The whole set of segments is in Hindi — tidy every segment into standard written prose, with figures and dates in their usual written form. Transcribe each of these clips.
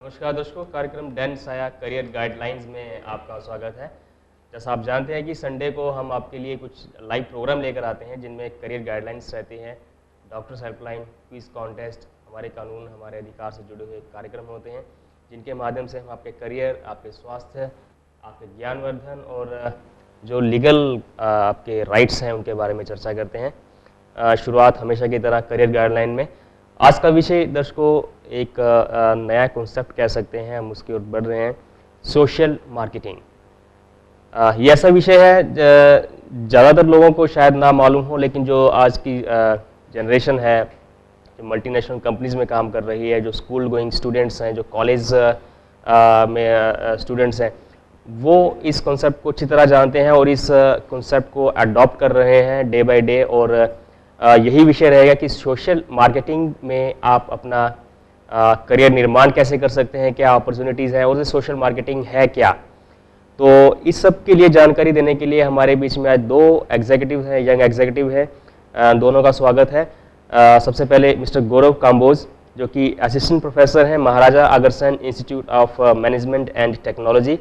नमस्कार दर्शकों, कार्यक्रम डैन साया करियर गाइडलाइंस में आपका स्वागत है। जैसा आप जानते हैं कि संडे को हम आपके लिए कुछ लाइव प्रोग्राम लेकर आते हैं जिनमें करियर गाइडलाइंस रहती हैं, डॉक्टर्स हेल्पलाइन, क्विज कॉन्टेस्ट, हमारे कानून, हमारे अधिकार से जुड़े हुए कार्यक्रम होते हैं जिनके माध्यम से हम आपके करियर, आपके स्वास्थ्य, आपके ज्ञानवर्धन और जो लीगल आपके राइट्स हैं उनके बारे में चर्चा करते हैं। शुरुआत हमेशा की तरह करियर गाइडलाइन में। आज का विषय दर्शकों एक नया कॉन्सेप्ट कह सकते हैं, हम उसकी ओर बढ़ रहे हैं, सोशल मार्केटिंग। ये ऐसा विषय है ज़्यादातर लोगों को शायद ना मालूम हो, लेकिन जो आज की जनरेशन है, जो मल्टीनेशनल कंपनीज में काम कर रही है, जो स्कूल गोइंग स्टूडेंट्स हैं, जो कॉलेज में स्टूडेंट्स हैं, वो इस कॉन्सेप्ट को अच्छी तरह जानते हैं और इस कॉन्सेप्ट को अडॉप्ट कर रहे हैं डे बाय डे। और यही विषय रहेगा कि सोशल मार्केटिंग में आप अपना करियर निर्माण कैसे कर सकते हैं, क्या अपॉर्चुनिटीज़ हैं और सोशल मार्केटिंग है क्या। तो इस सब के लिए जानकारी देने के लिए हमारे बीच में आज दो एग्जीक्यूटिव हैं, यंग एग्जीक्यूटिव हैं, दोनों का स्वागत है। सबसे पहले मिस्टर गौरव काम्बोज जो कि असिस्टेंट प्रोफेसर हैं Maharaja Agrasen institute of management and technology,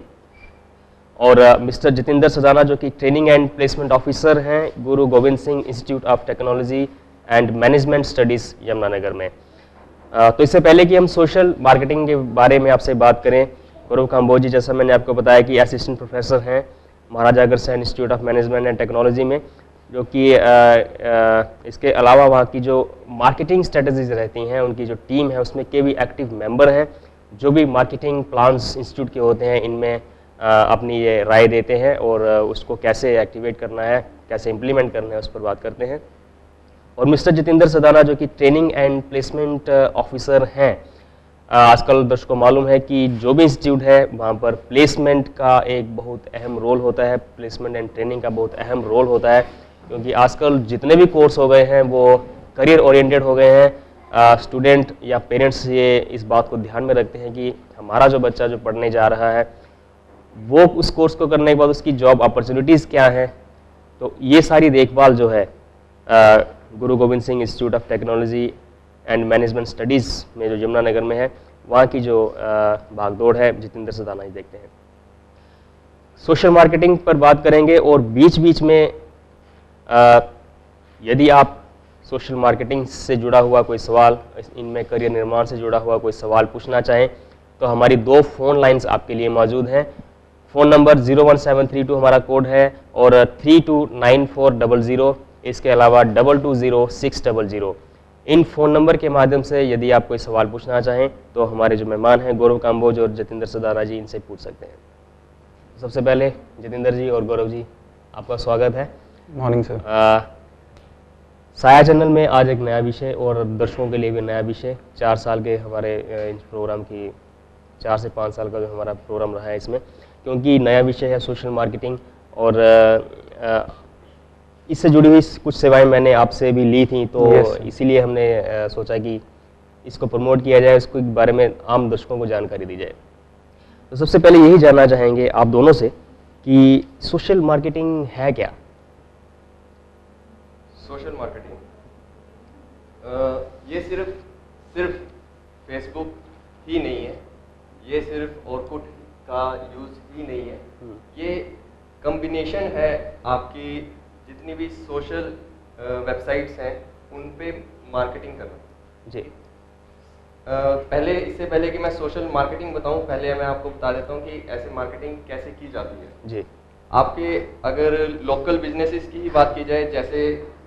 और मिस्टर जितेंद्र सदाना जो कि ट्रेनिंग एंड प्लेसमेंट ऑफिसर हैं Guru Gobind Singh institute of technology and management studies Yamunanagar में। तो इससे पहले कि हम सोशल मार्केटिंग के बारे में आपसे बात करें, गौरव काम्बोज जी जैसा मैंने आपको बताया कि असिस्टेंट प्रोफेसर हैं Maharaja Agrasen institute of management and technology में, जो कि इसके अलावा वहाँ की जो मार्केटिंग स्ट्रेटजीज रहती हैं, उनकी जो टीम है उसमें के भी एक्टिव मेंबर हैं, जो भी मार्केटिंग प्लान्स इंस्टीट्यूट के होते हैं इनमें अपनी ये राय देते हैं और उसको कैसे एक्टिवेट करना है, कैसे इम्प्लीमेंट करना है, उस पर बात करते हैं। और मिस्टर जितेंद्र सदाना जो कि ट्रेनिंग एंड प्लेसमेंट ऑफिसर हैं। आजकल दर्शकों को मालूम है कि जो भी इंस्टीट्यूट है वहाँ पर प्लेसमेंट का एक बहुत अहम रोल होता है, प्लेसमेंट एंड ट्रेनिंग का बहुत अहम रोल होता है, क्योंकि आजकल जितने भी कोर्स हो गए हैं वो करियर ओरिएंटेड हो गए हैं। स्टूडेंट या पेरेंट्स ये इस बात को ध्यान में रखते हैं कि हमारा जो बच्चा जो पढ़ने जा रहा है वो उस कोर्स को करने के बाद उसकी जॉब अपॉर्चुनिटीज़ क्या हैं। तो ये सारी देखभाल जो है गुरु Gobind Singh institute of technology and management studies में जो यमुनानगर में है, वहाँ की जो भागदौड़ है जितेंद्र सदाना ही देखते हैं। सोशल मार्केटिंग पर बात करेंगे और बीच बीच में यदि आप सोशल मार्केटिंग से जुड़ा हुआ कोई सवाल, इनमें करियर निर्माण से जुड़ा हुआ कोई सवाल पूछना चाहें तो हमारी दो फ़ोन लाइन्स आपके लिए मौजूद हैं। फ़ोन नंबर 01732 हमारा कोड है और 329400, इसके अलावा 220600। इन फ़ोन नंबर के माध्यम से यदि आप कोई सवाल पूछना चाहें तो हमारे जो मेहमान हैं गौरव काम्बोज और जितेंद्र सदाना जी, इनसे पूछ सकते हैं। सबसे पहले जितेंद्र जी और गौरव जी, आपका स्वागत है। Morning sir. साया चैनल में आज एक नया विषय और दर्शकों के लिए भी नया विषय, 4 साल के हमारे इस प्रोग्राम की 4 से 5 साल का जो हमारा प्रोग्राम रहा है इसमें, क्योंकि नया विषय है सोशल मार्केटिंग और इससे जुड़ी हुई कुछ सेवाएं मैंने आपसे भी ली थी, तो इसीलिए हमने सोचा कि इसको प्रमोट किया जाए, इसको बारे में आम दर्शकों को जानकारी दी जाए। तो सबसे पहले यही जानना चाहेंगे आप दोनों से कि सोशल मार्केटिंग है क्या। सोशल मार्केटिंग ये सिर्फ फेसबुक ही नहीं है, ये सिर्फ ऑरकुट का यूज़ ही नहीं है, ये कम्बिनेशन है आपकी जितनी भी सोशल वेबसाइट्स हैं उन पे मार्केटिंग करना। जी इससे पहले कि मैं सोशल मार्केटिंग बताऊं, पहले मैं आपको बता देता हूं कि ऐसे मार्केटिंग कैसे की जाती है। जी आपके अगर लोकल बिजनेसेस की ही बात की जाए, जैसे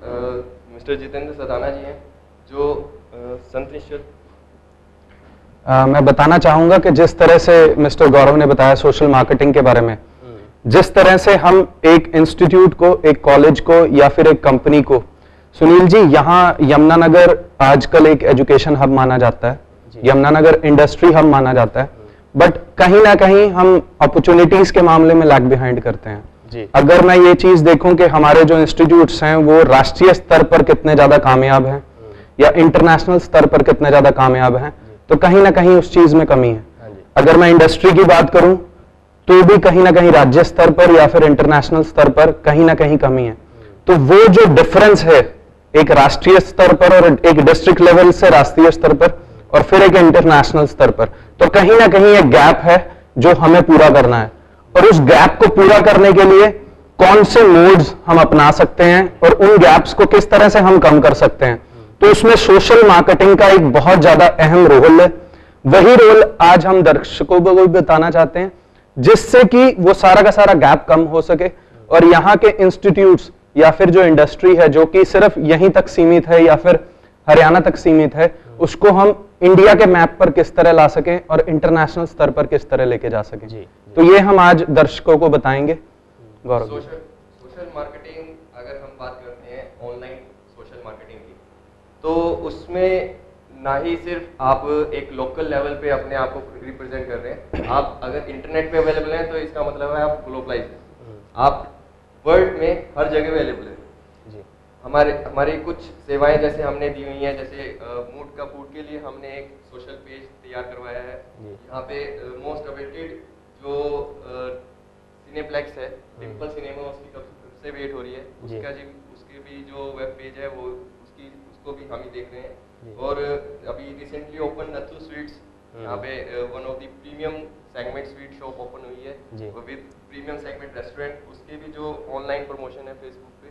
मिस्टर जितेंद्र सदाना जी हैं जो संत। मैं बताना चाहूँगा कि जिस तरह से मिस्टर गौरव ने बताया सोशल मार्केटिंग के बारे में, जिस तरह से हम एक इंस्टीट्यूट को, एक कॉलेज को या फिर एक कंपनी को, सुनील जी यहाँ यमुनानगर आजकल एक एजुकेशन हब माना जाता है, यमुनानगर इंडस्ट्री हब माना जाता है, बट कहीं ना कहीं हम अपॉर्चुनिटीज के मामले में लैग बिहाइंड करते हैं। अगर मैं ये चीज देखूं कि हमारे जो इंस्टीट्यूट्स हैं वो राष्ट्रीय स्तर पर कितने ज्यादा कामयाब हैं या इंटरनेशनल स्तर पर कितने ज्यादा कामयाब हैं, तो कहीं ना कहीं उस चीज में कमी है। अगर मैं इंडस्ट्री की बात करूं तो भी कहीं ना कहीं राज्य स्तर पर या फिर इंटरनेशनल स्तर पर कहीं ना कहीं कमी है। तो वो जो डिफरेंस है एक राष्ट्रीय स्तर पर और एक डिस्ट्रिक्ट लेवल से राष्ट्रीय स्तर पर, और फिर एक इंटरनेशनल स्तर पर। तो कहीं ना कहीं एक गैप है जो हमें पूरा करना है, और उस गैप को पूरा करने के लिए कौन से मोड्स हम अपना सकते हैं और उन गैप्स को किस तरह से हम कम कर सकते हैं। तो उसमें सोशल मार्केटिंग का एक बहुत ज्यादा अहम रोल है। वही रोल आज हम दर्शकों को भी बताना चाहते हैं, जिससे कि वो सारा का सारा गैप कम हो सके और यहाँ के इंस्टीट्यूट्स या फिर जो इंडस्ट्री है जो कि सिर्फ यहीं तक सीमित है या फिर हरियाणा तक सीमित है, उसको हम इंडिया के मैप पर किस तरह ला सकें और इंटरनेशनल स्तर पर किस तरह लेके जा सकें। तो ये हम आज दर्शकों को बताएंगे। गौरव, सोशल मार्केटिंग अगर हम बात करते हैं ऑनलाइन सोशल मार्केटिंग की, तो उसमें ना ही सिर्फ आप एक लोकल लेवल पे अपने आप को रिप्रेजेंट कर रहे हैं, आप अगर इंटरनेट पे अवेलेबल हैं तो इसका मतलब है आप ग्लोबलाइज हैं, आप वर्ल्ड में हर जगह अवेलेबल है। हमारी कुछ सेवाएं जैसे हमने दी हुई हैं, जैसे मूड का फूड के लिए हमने एक सोशल पेज तैयार करवाया है। यहाँ पे मोस्ट अवेटेड जो सिनेप्लेक्स है, डिम्पल सिनेमा, उसकी कब से वेट हो रही है, उसकी भी जो वेब पेज है वो उसको भी हम ही देख रहे हैं। और अभी रिसेंटली ओपन नथु स्वीट्स, यहाँ पे one of the premium segment sweet shop open हुई है विद प्रीमियम सेगमेंट रेस्टोरेंट, उसके भी जो ऑनलाइन प्रमोशन है फेसबुक पे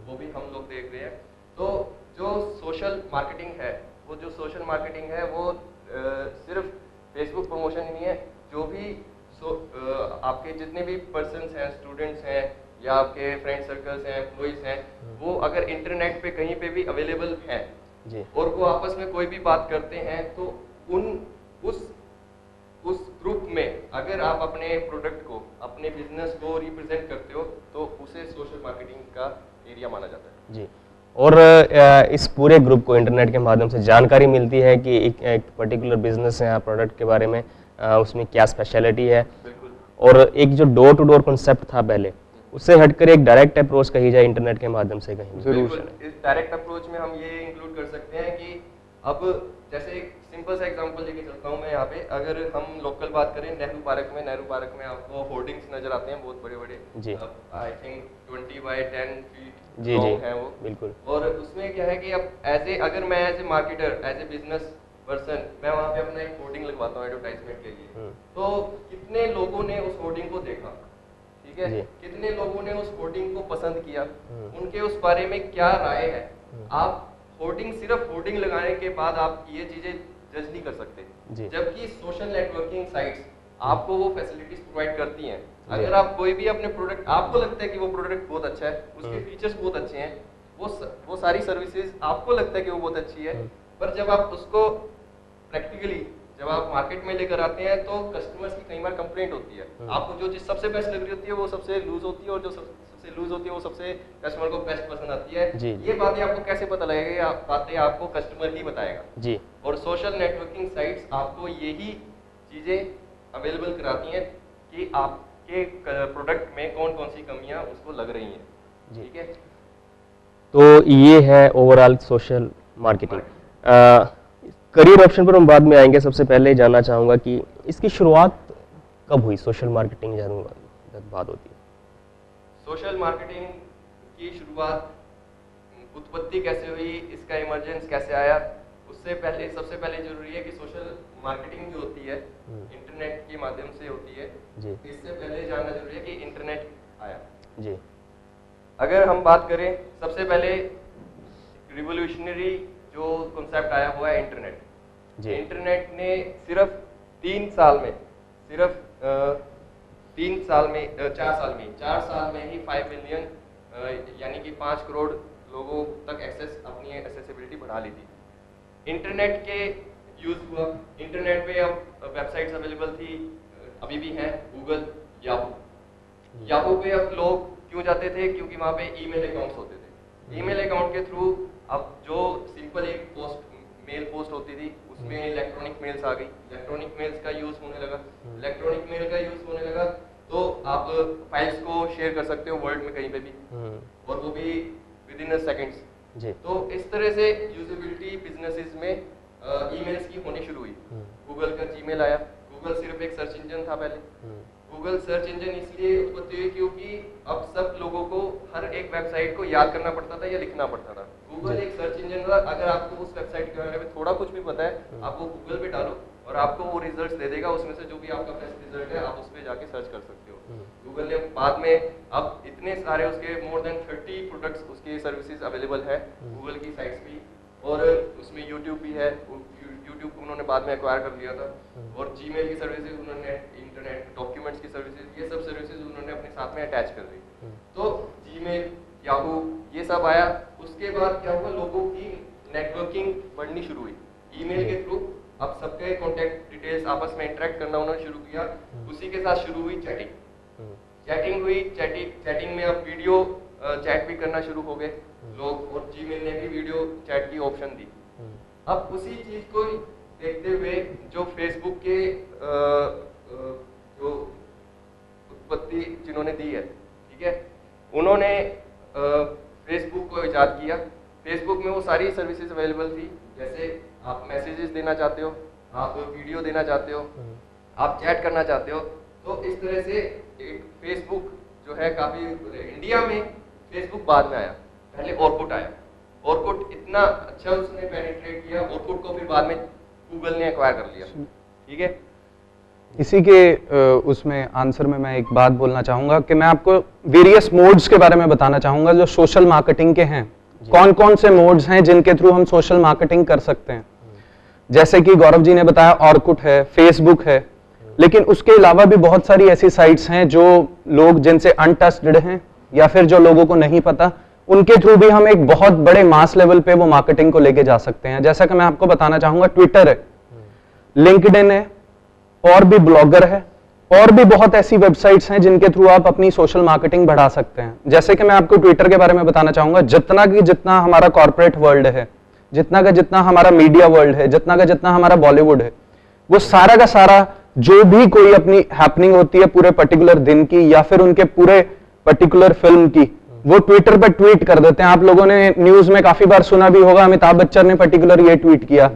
वो भी हम लोग देख रहे हैं। तो जो सोशल मार्केटिंग है वो सिर्फ फेसबुक प्रमोशन ही नहीं है, जो भी आपके जितने भी पर्सन्स हैं, स्टूडेंट्स हैं या आपके फ्रेंड सर्कल्स हैं, एम्प्लॉइज हैं, वो अगर इंटरनेट पे कहीं पे भी अवेलेबल हैं और वो आपस में कोई भी बात करते हैं, तो उस ग्रुप में अगर आप अपने प्रोडक्ट को, अपने बिजनेस को रिप्रेजेंट करते हो तो उसे सोशल मार्केटिंग का एरिया माना जाता है। जी। और इस पूरे ग्रुप को इंटरनेट के माध्यम से जानकारी मिलती है कि एक पर्टिकुलर बिजनेस है, प्रोडक्ट के बारे में, उसमें क्या स्पेशलिटी है। बिल्कुल। और एक जो डोर टू डोर कॉन्सेप्ट था पहले, उससे हटकर एक डायरेक्ट अप्रोच कही जाए इंटरनेट के माध्यम से कहीं। जरूर। इस डायरेक्ट अप्रोच में हम ये इंक्लूड कर सकते हैं कि अब जैसे एक सिंपल सा एग्जांपल लेके चलता हूँ मैं यहाँ पे, अगर हम लोकल बात करें, नेहरू पार्क में आपको होर्डिंग्स नजर आते हैं बहुत बड़े-बड़े, I think 20 by 10 feet long है वो। बिल्कुल। और उसमें क्या है कि अब अगर मैं as a marketer, as a business person, मैं वहाँ पे अपना एक होर्डिंग लगवाता हूँ एडवर्टाइजमेंट के लिए, तो कितने लोगों ने उस होर्डिंग को देखा, ठीक है, कितने लोगों ने उस होर्डिंग को पसंद किया, उनके उस बारे में क्या राय है। आप होर्डिंग, सिर्फ होर्डिंग लगाने के बाद आप ये चीजें जज नहीं कर सकते, जबकि सोशल नेटवर्किंग साइट्स आपको वो फैसिलिटीज प्रोवाइड करती हैं। अगर आप कोई भी अपने प्रोडक्ट, आपको लगता है कि वो प्रोडक्ट बहुत अच्छा है, उसके फीचर्स बहुत अच्छे हैं, वो सारी सर्विसेज आपको लगता है कि वो बहुत अच्छी है, पर जब आप उसको प्रैक्टिकली जब आप मार्केट में लेकर आते हैं तो कस्टमर्स की कई बार कंप्लेंट होती है, आपको जो चीज सबसे बेस्ट लग रही होती है वो सबसे लूज होती है, और जो सबसे लूज होती है वो सबसे कस्टमर को बेस्ट पसंद आती है। ये बातें आपको कैसे पता लगेगा? बातें आपको कस्टमर ही बताएगा जी। और सोशल नेटवर्किंग साइट्स आपको यही चीजें अवेलेबल कराती हैं कि आपके प्रोडक्ट में कौन कौन सी कमियां उसको लग रही हैं, ठीक है। तो ये है overall social marketing. Career option पर हम बाद में आएंगे। सबसे पहले जानना चाहूँगा कि इसकी शुरुआत कब हुई, सोशल मार्केटिंग जब बात होती है। सोशल मार्केटिंग की शुरुआत, उत्पत्ति कैसे हुई, इसका इमर्जेंस कैसे आया, उससे पहले सबसे पहले जरूरी है कि सोशल मार्केटिंग जो होती है इंटरनेट के माध्यम से होती है जी। इससे पहले जानना जरूरी है कि इंटरनेट आया जी। अगर हम बात करें, सबसे पहले रिवोल्यूशनरी जो कॉन्सेप्ट आया हुआ है इंटरनेट जी। इंटरनेट ने सिर्फ 4 साल में ही 5 मिलियन यानी कि 5 करोड़ लोगों तक अपनी एक्सेसिबिलिटी बढ़ा ली थी। इंटरनेट के यूज हुआ, इंटरनेट पे अब वेबसाइट्स अवेलेबल थी, अभी भी हैं, गूगल, याहू पे अब लोग क्यों जाते थे? क्योंकि वहाँ पे ईमेल अकाउंट्स होते थे। ईमेल अकाउंट के थ्रू अब जो सिंपल एक मेल पोस्ट होती थी, उसमें इलेक्ट्रॉनिक मेल्स आ गई, इलेक्ट्रॉनिक मेल्स का यूज होने लगा, इलेक्ट्रॉनिक मेल का यूज होने लगा तो आप फाइल्स को शेयर कर सकते हो वर्ल्ड में कहीं पे भी, और वो भी विद इन सेकंड्स जी। तो इस तरह से यूजेबिलिटी बिजनेसेस में ईमेल्स की होनी शुरू हुई। गूगल का जीमेल आया। गूगल सिर्फ एक सर्च इंजन था पहले। गूगल सर्च इंजन इसलिए उत्पत्ति हुई क्योंकि अब सब लोगों को हर एक वेबसाइट को याद करना पड़ता था या लिखना पड़ता था। गूगल एक सर्च इंजन है, अगर आपको उस वेबसाइट के बारे में थोड़ा कुछ भी पता है, आप वो गूगल पे डालो और आपको वो रिजल्ट्स दे देगा, उसमें से जो भी आपका बेस्ट रिजल्ट है आप उस पे जाके सर्च कर सकते हो। गूगल ने बाद में अब इतने सारे उसके मोर देन 30 प्रोडक्ट्स उसकी सर्विसेज अवेलेबल है गूगल की साइट्स भी, और उसमें यूट्यूब भी है, यूट्यूब को उन्होंने बाद में एक्वायर कर लिया था, और जीमेल की सर्विसेज उन्होंने, इंटरनेट डॉक्यूमेंट्स की सर्विसेज, ये सब सर्विसेज उन्होंने अपने साथ में अटैच कर दी। तो जीमेल, याहू, ये सब आया। उसके बाद क्या हुआ, लोगों की नेटवर्किंग बढ़नी शुरू हुई ईमेल के थ्रू। अब सबके कॉन्टैक्ट डिटेल्स आपस में इंटरेक्ट करना उन्होंने शुरू किया। उसी के साथ शुरू हुई चैटिंग हुई। चैटिंग में अब वीडियो चैट भी करना शुरू हो गए लोग, और जीमेल ने भी वीडियो चैट की ऑप्शन दी। अब उसी चीज को देखते हुए जो फेसबुक के जो उत्पत्ति जिन्होंने दी है, ठीक है, उन्होंने फेसबुक को इजाद किया। फेसबुक में वो सारी सर्विसेज अवेलेबल थी, जैसे आप मैसेजेस देना चाहते हो, आप वीडियो देना चाहते हो, आप चैट करना चाहते हो, तो इस तरह से एक फेसबुक जो है काफी इंडिया में फेसबुक बाद में आया, पहले ऑरकुट आया। ऑरकुट इतना अच्छा उसने पेनिट्रेट किया, ऑरकुट को फिर बाद में गूगल ने एक्वायर कर लिया, ठीक है। इसी के उसमें आंसर में मैं एक बात बोलना चाहूंगा कि मैं आपको वेरियस मोड्स के बारे में बताना चाहूंगा जो सोशल मार्केटिंग के हैं। कौन कौन से मोड्स हैं जिनके थ्रू हम सोशल मार्केटिंग कर सकते हैं। जैसे कि गौरव जी ने बताया, ऑरकुट है, फेसबुक है, लेकिन उसके अलावा भी बहुत सारी ऐसी साइट्स हैं जो लोग जिनसे अनटस्टेड हैं या फिर जो लोगों को नहीं पता, उनके थ्रू भी हम एक बहुत बड़े मास लेवल पे वो मार्केटिंग को लेके जा सकते हैं। जैसा कि मैं आपको बताना चाहूंगा, ट्विटर है, लिंक्डइन है, और भी ब्लॉगर है, और भी बहुत ऐसी वेबसाइट्स हैं जिनके थ्रू आप अपनी सोशल मार्केटिंग बढ़ा सकते हैं। जैसे कि मैं आपको ट्विटर के बारे में बताना चाहूंगा, जितना हमारा कॉर्पोरेट वर्ल्ड है, जितना हमारा मीडिया वर्ल्ड है, जितना हमारा बॉलीवुड है, वो सारा का सारा जो भी कोई अपनी हैपनिंग होती है पूरे पर्टिकुलर दिन की या फिर उनके पूरे पर्टिकुलर फिल्म की, वो ट्विटर पर ट्वीट कर देते हैं। आप लोगों ने न्यूज में काफी बार सुना भी होगा, अमिताभ बच्चन ने पर्टिकुलर ये ट्वीट किया,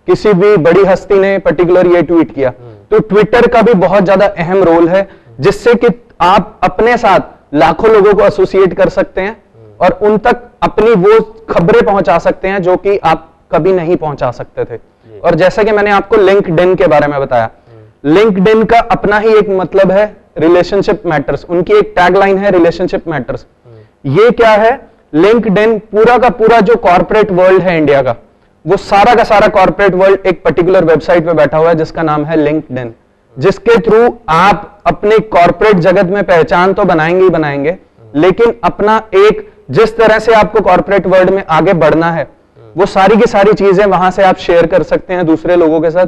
किसी भी बड़ी हस्ती ने पर्टिकुलर ये ट्वीट किया। तो ट्विटर का भी बहुत ज्यादा अहम रोल है, जिससे कि आप अपने साथ लाखों लोगों को एसोसिएट कर सकते हैं और उन तक अपनी वो खबरें पहुंचा सकते हैं जो कि आप कभी नहीं पहुंचा सकते थे। और जैसे कि मैंने आपको लिंक्डइन के बारे में बताया, लिंक्डइन का अपना ही एक मतलब है, रिलेशनशिप मैटर्स। उनकी एक टैगलाइन है, रिलेशनशिप मैटर्स। ये क्या है, लिंक्डइन पूरा का पूरा जो कॉर्पोरेट वर्ल्ड है इंडिया का, वो सारा का सारा कॉर्पोरेट वर्ल्ड एक पर्टिकुलर वेबसाइट पे बैठा हुआ है जिसका नाम है लिंक्डइन, जिसके थ्रू आप अपने कॉर्पोरेट जगत में पहचान तो बनाएंगे ही बनाएंगे, लेकिन अपना एक जिस तरह से आपको कॉर्पोरेट वर्ल्ड में आगे बढ़ना है, वो सारी की सारी चीजें वहां से आप शेयर कर सकते हैं दूसरे लोगों के साथ,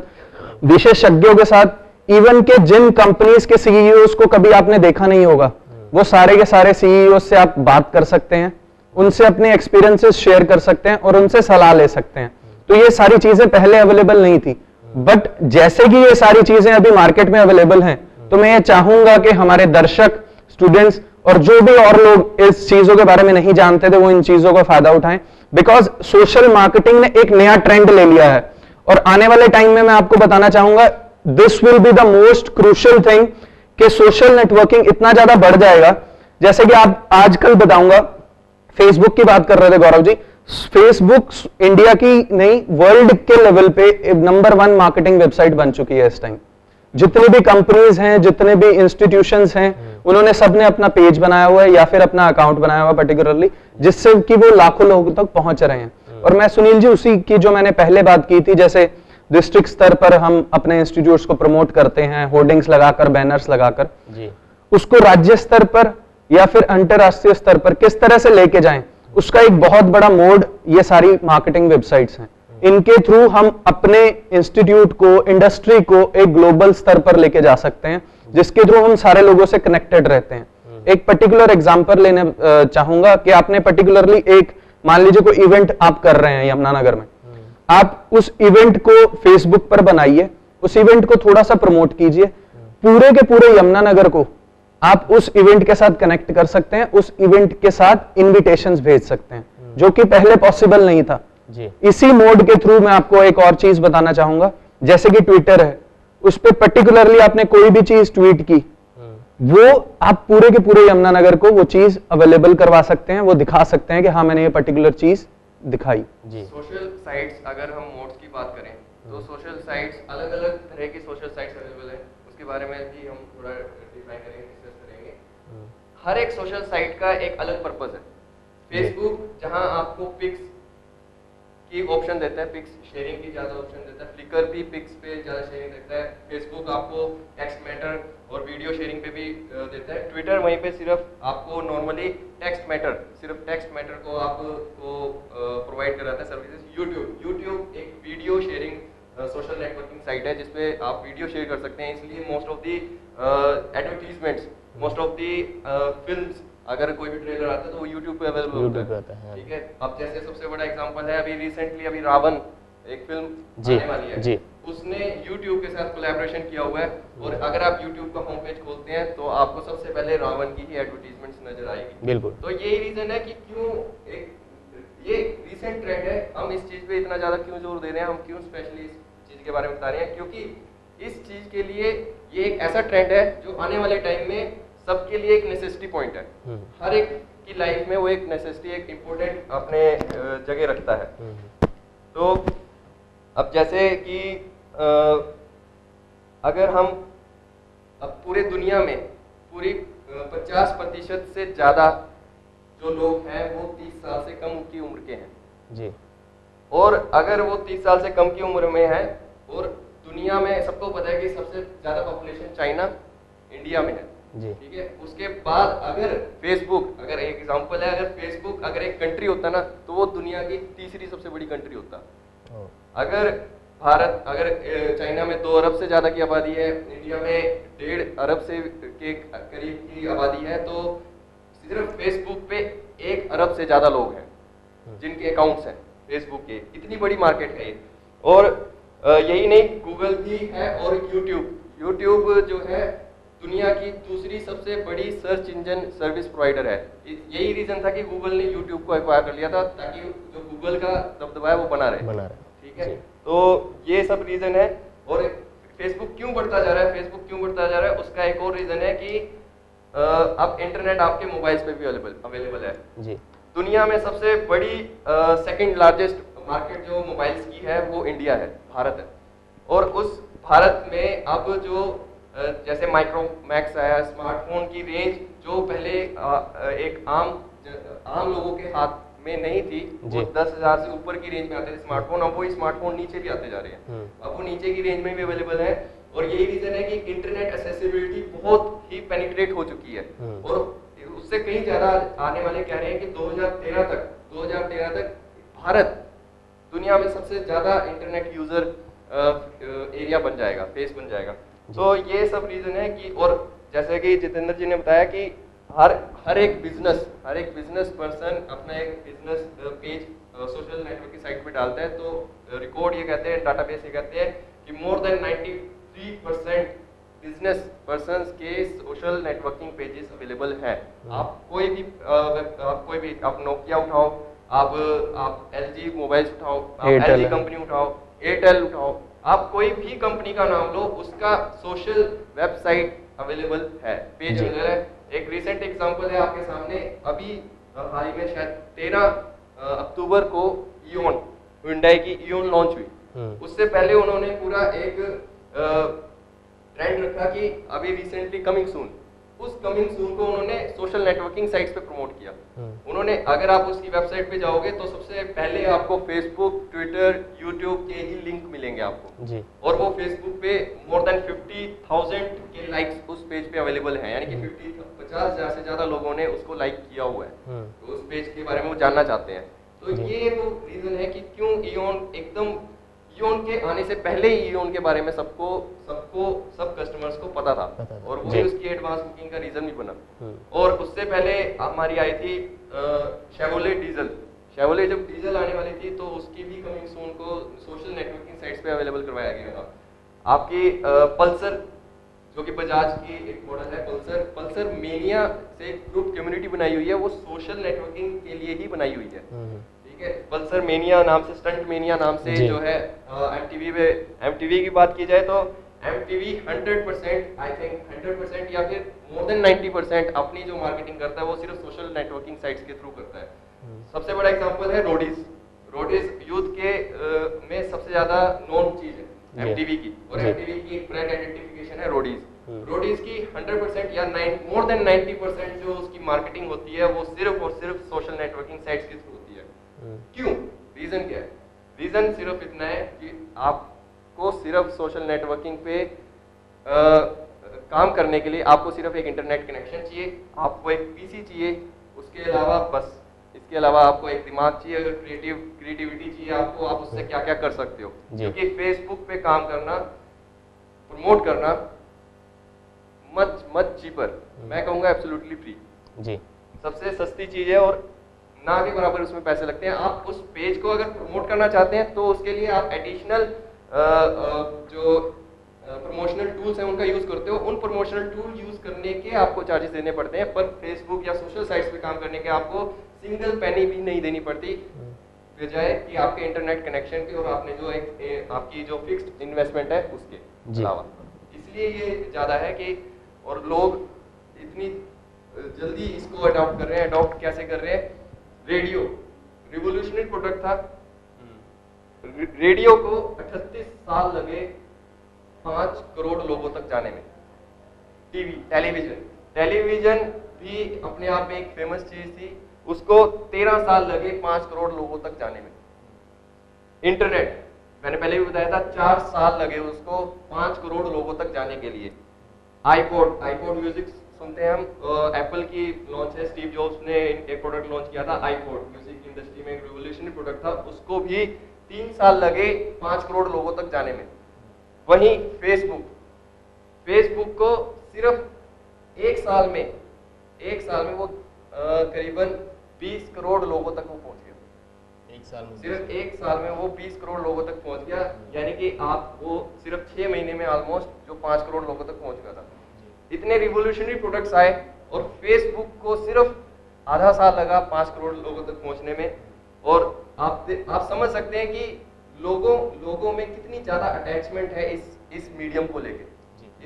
विशेषज्ञों के साथ, इवन के जिन कंपनीज के सीईओ को कभी आपने देखा नहीं होगा, वो सारे के सारे सीईओ से आप बात कर सकते हैं, उनसे अपने एक्सपीरियंसेस शेयर कर सकते हैं और उनसे सलाह ले सकते हैं। तो ये सारी चीजें पहले अवेलेबल नहीं थी, बट जैसे कि ये सारी चीजें अभी मार्केट में अवेलेबल हैं, तो मैं ये चाहूंगा कि हमारे दर्शक, स्टूडेंट्स और जो भी और लोग इस चीजों के बारे में नहीं जानते थे, वो इन चीजों का फायदा उठाएं। बिकॉज सोशल मार्केटिंग ने एक नया ट्रेंड ले लिया है और आने वाले टाइम में मैं आपको बताना चाहूंगा, this will be the most crucial thing कि सोशल नेटवर्किंग इतना ज्यादा बढ़ जाएगा। जैसे कि आप आजकल बताऊंगा, फेसबुक की बात कर रहे थे गौरव जी, फेसबुक इंडिया की नहीं वर्ल्ड के लेवल पे नंबर 1 मार्केटिंग वेबसाइट बन चुकी है इस टाइम। जितने भी कंपनीज हैं, जितने भी इंस्टीट्यूशंस हैं, उन्होंने सबने अपना पेज बनाया हुआ है या फिर अपना अकाउंट बनाया हुआ पर्टिकुलरली, जिससे कि वो लाखों लोगों तक पहुंच रहे हैं। और मैं सुनील जी उसी की जो मैंने पहले बात की थी, जैसे डिस्ट्रिक्ट स्तर पर हम अपने इंस्टीट्यूट्स को प्रमोट करते हैं, होर्डिंग्स लगाकर, बैनर्स लगाकर, उसको राज्य स्तर पर या फिर अंतरराष्ट्रीय स्तर पर किस तरह से लेके जाएं, उसका एक बहुत बड़ा मोड ये सारी मार्केटिंग वेबसाइट्स हैं। इनके थ्रू हम अपने इंस्टीट्यूट को, इंडस्ट्री को एक ग्लोबल स्तर पर लेके जा सकते हैं, जिसके थ्रू हम सारे लोगों से कनेक्टेड रहते हैं। एक पर्टिकुलर एग्जांपल लेने चाहूंगा कि आपने पर्टिकुलरली एक, मान लीजिए कोई इवेंट आप कर रहे हैं यमुनानगर में, आप उस इवेंट को फेसबुक पर बनाइए, उस इवेंट को थोड़ा सा प्रमोट कीजिए, पूरे के पूरे यमुनानगर को आप उस इवेंट के साथ कनेक्ट कर सकते हैं, उस इवेंट के साथ इनविटेशंस भेज सकते हैं, जो कि पहले पॉसिबल नहीं था जी। इसी मोड के थ्रू मैं आपको एक और चीज बताना चाहूंगा, जैसे कि ट्विटर है, उस पर पर्टिकुलरली आपने कोई भी चीज ट्वीट की, वो आप पूरे के पूरे यमुनानगर को वो चीज अवेलेबल करवा सकते हैं, वो दिखा सकते हैं कि हाँ मैंने ये पर्टिकुलर चीज दिखाई। जी। सोशल साइट्स, अगर हम मोड्स की बात करें तो सोशल साइट्स अलग अलग तरह की सोशल साइट्स अवेलेबल है, उसके बारे में भी हम थोड़ा डिफाइन करेंगे, डिस्कस करेंगे। हर एक सोशल साइट का एक अलग पर्पस है। फेसबुक जहां आपको पिक्स की ऑप्शन देता है, पिक्स शेयरिंग की ज़्यादा ऑप्शन देता है। फ्लिकर भी पिक्स पे ज़्यादा शेयरिंग देता है। फेसबुक आपको टेक्स्ट मैटर और वीडियो शेयरिंग पे भी देता है। ट्विटर वहीं पे सिर्फ आपको नॉर्मली टेक्स्ट मैटर, सिर्फ टेक्स्ट मैटर को आपको प्रोवाइड कराता है सर्विसेज। यूट्यूब एक video sharing social networking site है जिसपे आप वीडियो शेयर कर सकते हैं, इसलिए most of the advertisements, most of the films, अगर कोई भी ट्रेलर आता है तो वो यूट्यूब पे अवेलेबल होता है। ठीक है, अब जैसे सबसे बड़ा एग्जांपल है, अभी रिसेंटली अभी रावण एक फिल्म आने वाली है जी। उसने YouTube के साथ कोलैबोरेशन किया हुआ है, और अगर आप YouTube का होम पेज खोलते हैं तो आपको सबसे पहले रावण की ही एडवर्टीजमेंट्स नजर आएगी। बिल्कुल। तो यही रीजन है कि क्यों ये रिसेंट ट्रेंड है, हम इस चीज पे इतना ज्यादा क्यों जोर दे रहे हैं, हम क्यों स्पेशली इस चीज के बारे में बता रहे हैं, क्योंकि इस चीज के लिए ये एक ऐसा ट्रेंड है जो आने वाले टाइम में सबके लिए एक नेसेसिटी पॉइंट है। हर एक की लाइफ में वो एक नेसेसिटी, एक इम्पोर्टेंट अपने जगह रखता है। तो अब जैसे कि अगर हम अब पूरे दुनिया में पूरी 50% से ज़्यादा जो लोग हैं वो 30 साल से कम की उम्र के हैं जी। और अगर वो 30 साल से कम की उम्र में है, और दुनिया में सबको पता है कि सबसे ज़्यादा पॉपुलेशन चाइना, इंडिया में है जी। ठीक है, उसके बाद अगर फेसबुक, अगर एक एग्जांपल है, अगर फेसबुक अगर एक कंट्री होता ना तो वो दुनिया की तीसरी सबसे बड़ी कंट्री होता। अगर भारत, अगर चाइना में 2 अरब से ज़्यादा की आबादी है, इंडिया में 1.5 अरब से के करीब की आबादी है, तो सिर्फ फेसबुक पे 1 अरब से ज़्यादा लोग हैं जिनके अकाउंट्स हैं फेसबुक के। इतनी बड़ी मार्केट है ये। और यही नहीं, गूगल भी है और यूट्यूब जो है दुनिया की दूसरी सबसे बड़ी सर्च इंजन सर्विस प्रोवाइडर है। यही रीजन था कि गूगल ने यूट्यूब को एक्वायर कर लिया था, ताकि जो गूगल का दबदबा है वो बना रहे। ठीक है, तो ये सब रीजन है। और फेसबुक क्यों बढ़ता जा रहा है, फेसबुक क्यों बढ़ता जा रहा है, उसका एक और रीजन है कि अब इंटरनेट आपके मोबाइल्स पे भी अवेलेबल है जी। दुनिया में सबसे बड़ी सेकंड लार्जेस्ट मार्केट जो मोबाइल्स की है वो इंडिया है, भारत है। और उस भारत में अब जो जैसे माइक्रोमैक्स आया, स्मार्टफोन की रेंज जो पहले एक आम लोगों के हाथ में नहीं थी, वो 10,000 से ऊपर की रेंज में आते थे स्मार्टफोन। अब वो स्मार्टफोन नीचे भी आते जा रहे हैं, अब वो नीचे की रेंज में भी अवेलेबल है। और यही रीजन है कि इंटरनेट एक्सेसिबिलिटी बहुत ही पेनिट्रेट हो चुकी है, और उससे कहीं ज्यादा आने वाले कह रहे हैं कि 2013 तक भारत दुनिया में सबसे ज्यादा इंटरनेट यूजर एरिया बन जाएगा, फेस बन जाएगा। तो ये सब रीजन है कि, और जैसे कि जितेंद्र जी ने बताया कि हर एक बिजनेस पर्सन अपना एक बिजनेस पेज सोशल नेटवर्क की साइट पे डालता है, तो रिकॉर्ड ये कहते हैं, डाटाबेस ये कहते हैं कि मोर देन 93% बिजनेस पर्संस के सोशल नेटवर्किंग पेजेस अवेलेबल है। आप कोई भी आप नोकिया उठाओ, आप LG मोबाइल्स उठाओ, आप LG कंपनी उठाओ, एयरटेल उठाओ, आप कोई भी कंपनी का नाम लो, उसका सोशल वेबसाइट अवेलेबल है, पेज अवेलेबल है। एक रिसेंट एग्जांपल है आपके सामने, अभी हाल ही में शायद 13 अक्टूबर को हुंडई की इयोन लॉन्च हुई। उससे पहले उन्होंने पूरा एक ट्रेंड रखा कि अभी रिसेंटली कमिंग सून, उस कमिंग सून को उन्होंने सोशल नेटवर्किंग साइट्स पे प्रमोट किया। उन्होंने, अगर आप उसकी वेबसाइट पे जाओगे तो सबसे पहले आपको फेसबुक, ट्विटर, यूट्यूब के ही लिंक मिलेंगे आपको जी। और वो फेसबुक पे मोर देन 50,000 के लाइक्स उस पेज पे अवेलेबल हैं, यानी कि 50,000 से ज्यादा लोगों ने उसको लाइक किया हुआ है, तो उस पेज के बारे में वो जानना चाहते हैं। तो ये वो रीजन है कि क्यों इयोन के आने से पहले ही इयोन के बारे में सब कस्टमर्स को पता था, और वही उसकी एडवांस बुकिंग का रीजन भी बना। और उससे पहले हमारी आई थी शेवरले जब डीजल आने वाली थी, तो उसकी भी कमिंग सून को सोशल नेटवर्किंग साइट्स पे अवेलेबल करवाया गया था। आपकी पल्सर, जो कि बजाज की एक मॉडल है, पल्सर मेनिया से ग्रुप कम्युनिटी बनाई हुई है, वो सोशल नेटवर्किंग के लिए ही बनाई हुई है। ठीक है, पल्सर मेनिया नाम से, स्टंट मेनिया नाम से जो है MTV की बात की जाए तो MTV 100% आई थिंक 100% या फिर मोर देन 90% अपनी जो मार्केटिंग करता है वो सिर्फ सोशल नेटवर्किंग साइट्स के थ्रू करता है। सबसे बड़ा एग्जांपल है रोडीज यूथ के में सबसे ज्यादा नॉन चीज है जी। एमटीवी की, और जी। एमटीवी की एक ब्रांड आइडेंटिफिकेशन है रोडीज। रोडीज की 100% या मोर देन 90% जो उसकी मार्केटिंग होती है वो सिर्फ और सिर्फ सोशल नेटवर्किंग साइट्स के थ्रू होती है। क्यों? रीजन क्या है? रीजन सिर्फ इतना है कि आपको सिर्फ सोशल नेटवर्किंग पे काम करने के लिए आपको सिर्फ एक इंटरनेट कनेक्शन चाहिए, आपको एक पीसी चाहिए, उसके अलावा बस, इसके अलावा आपको एक दिमाग चाहिए, अगर क्रिएटिविटी चाहिए आपको, आप उससे क्या क्या कर सकते हो। जी। क्योंकि फेसबुक पे काम करना, प्रमोट करना मच चीपर, मैं कहूँगा एब्सोल्युटली फ्री, जी सबसे सस्ती चीज है, और ना के बराबर उसमें पैसे लगते हैं। आप उस पेज को अगर प्रमोट करना चाहते हैं तो उसके लिए आप एडिशनल जो प्रमोशनल टूल्स हैं उनका यूज करते हो, उन प्रमोशनल टूल यूज करने के आपको चार्जेस देने पड़ते हैं, पर फेसबुक या सोशल साइट्स पे काम करने के आपको सिंगल पेनी भी नहीं देनी पड़ती, बजाय कि आपके इंटरनेट कनेक्शन के और आपने जो एक आपकी जो फिक्स्ड इन्वेस्टमेंट है उसके जी। अलावा। इसलिए ये ज़्यादा है कि, और लोग इतनी जल्दी इसको अडॉप्ट कर रहे हैं। अडॉप्ट कैसे कर रहे हैं? रेडियो रिवोल्यूशनरी प्रोडक्ट था, रेडियो को 38 साल लगे 5 करोड़ लोगों तक जाने में। टेलीविजन भी अपने आप में एक फेमस चीज थी, उसको 13 साल लगे 5 करोड़ लोगों तक जाने में। इंटरनेट मैंने पहले भी बताया था 4 साल लगे उसको 5 करोड़ लोगों तक जाने के लिए। आईपॉड म्यूजिक सुनते हैं हम, एप्पल की लॉन्च है, स्टीव जॉब्स ने एक प्रोडक्ट लॉन्च किया था आईपॉड, म्यूजिक इंडस्ट्री में एक रिवोल्यूशनरी प्रोडक्ट था, उसको भी 3 साल लगे 5 करोड़ लोगों तक जाने में। वहीं फेसबुक को सिर्फ एक साल में वो करीबन 20 करोड़ लोगों तक वो पहुंच गया। एक साल में सिर्फ एक साल में वो 20 करोड़ लोगों तक पहुंच गया, यानी कि आप वो सिर्फ 6 महीने में ऑलमोस्ट जो 5 करोड़ लोगों तक पहुंच गया था। इतने रिवोल्यूशनरी प्रोडक्ट्स आए और फेसबुक को सिर्फ आधा साल लगा 5 करोड़ लोगों तक पहुंचने में। और आप समझ सकते हैं कि लोगों में कितनी ज्यादा अटैचमेंट है इस मीडियम को लेके,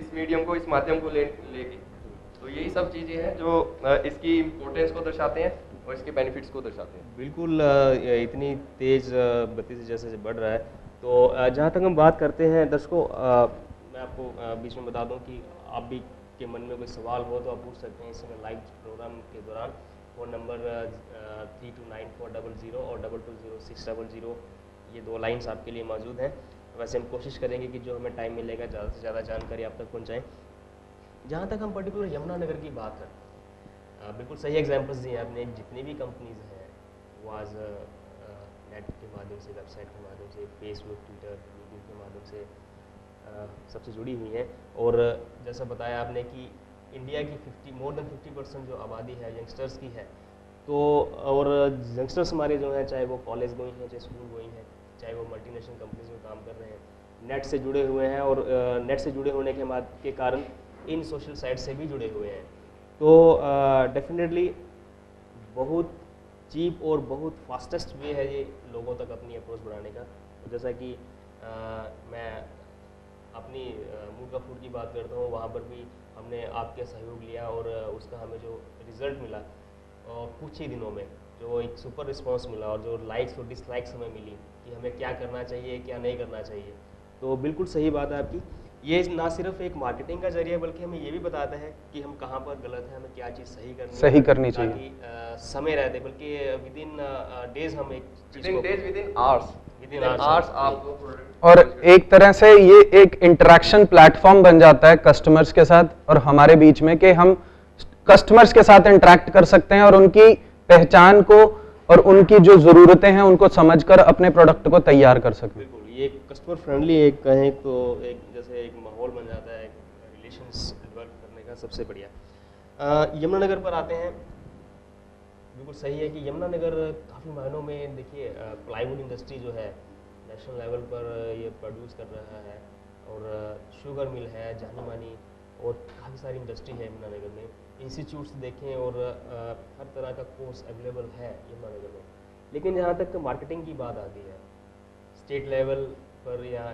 इस मीडियम को, इस माध्यम को लेके। तो यही सब चीजें हैं जो इसकी इम्पोर्टेंस को दर्शाते हैं और इसके बेनिफिट्स को दर्शाते हैं। बिल्कुल इतनी तेज़ गति से जैसे बढ़ रहा है, तो जहाँ तक हम बात करते हैं दर्शकों, मैं आपको बीच में बता दूं कि आप भी के मन में कोई सवाल हो तो आप पूछ सकते हैं इस समय लाइव प्रोग्राम के दौरान। फ़ोन नंबर 329400 और 220600, ये 2 लाइन्स आपके लिए मौजूद हैं। वैसे हम कोशिश करेंगे कि जो हमें टाइम मिलेगा ज़्यादा से ज़्यादा जानकारी आप तक पहुँचाएँ। जहाँ तक हम पर्टिकुलर यमुनानगर की बात करते हैं, बिल्कुल सही एग्जांपल्स दिए आपने। जितनी भी कंपनीज हैं वो आज नेट के माध्यम से, वेबसाइट के माध्यम से, फेसबुक, ट्विटर, यूट्यूब के माध्यम से सबसे जुड़ी हुई हैं। और जैसा बताया आपने कि इंडिया की मोर देन 50% जो आबादी है यंगस्टर्स की है, तो और यंगस्टर्स हमारे जो हैं, चाहे वो कॉलेज गोइंग हैं, चाहे स्कूल गोइंग हैं, चाहे वो मल्टीनेशनल कंपनीज में काम कर रहे हैं, नेट से जुड़े हुए हैं, और नेट से जुड़े होने के कारण इन सोशल साइट से भी जुड़े हुए हैं। तो डेफिनेटली बहुत चीप और बहुत फास्टेस्ट वे है ये लोगों तक अपनी अप्रोच बढ़ाने का। तो जैसा कि मैं अपनी मूड का फूड की बात करता हूँ, वहाँ पर भी हमने आपके सहयोग लिया और उसका हमें जो रिज़ल्ट मिला कुछ ही दिनों में, जो एक सुपर रिस्पांस मिला और जो लाइक्स और डिसलाइक्स हमें मिली कि हमें क्या करना चाहिए, क्या नहीं करना चाहिए। तो बिल्कुल सही बात है आपकी। ये ना सिर्फ एक मार्केटिंग का जरिया बल्कि हमें ये भी बताता है कि हम कहाँ पर गलत हैं, हमें क्या चीज़ सही करनी चाहिए, ताकि समय रहते, बल्कि विद इन डेज हम एक चीज़ को विद इन आवर्स आप। और एक तरह से ये एक इंटरेक्शन प्लेटफॉर्म बन जाता है कस्टमर्स के साथ और हमारे बीच में, कि हम कस्टमर्स के साथ इंटरेक्ट कर सकते हैं और उनकी पहचान को और उनकी जो ज़रूरतें हैं उनको समझकर अपने प्रोडक्ट को तैयार कर सकें। बिल्कुल, ये कस्टमर फ्रेंडली एक कहें तो एक जैसे एक माहौल बन जाता है रिलेशंस डेवलप करने का। सबसे बढ़िया यमुनानगर पर आते हैं। बिल्कुल सही है कि यमुनानगर काफ़ी मायनों में, देखिए प्लाईवुड इंडस्ट्री जो है नेशनल लेवल पर ये प्रोड्यूस कर रहा है, और शुगर मिल है जानी मानी, और काफ़ी सारी इंडस्ट्री है यमुनानगर में। इंस्टीट्यूट्स देखें और हर तरह का कोर्स अवेलेबल है यमुनानगर में। लेकिन जहाँ तक मार्केटिंग की बात आती है स्टेट लेवल पर या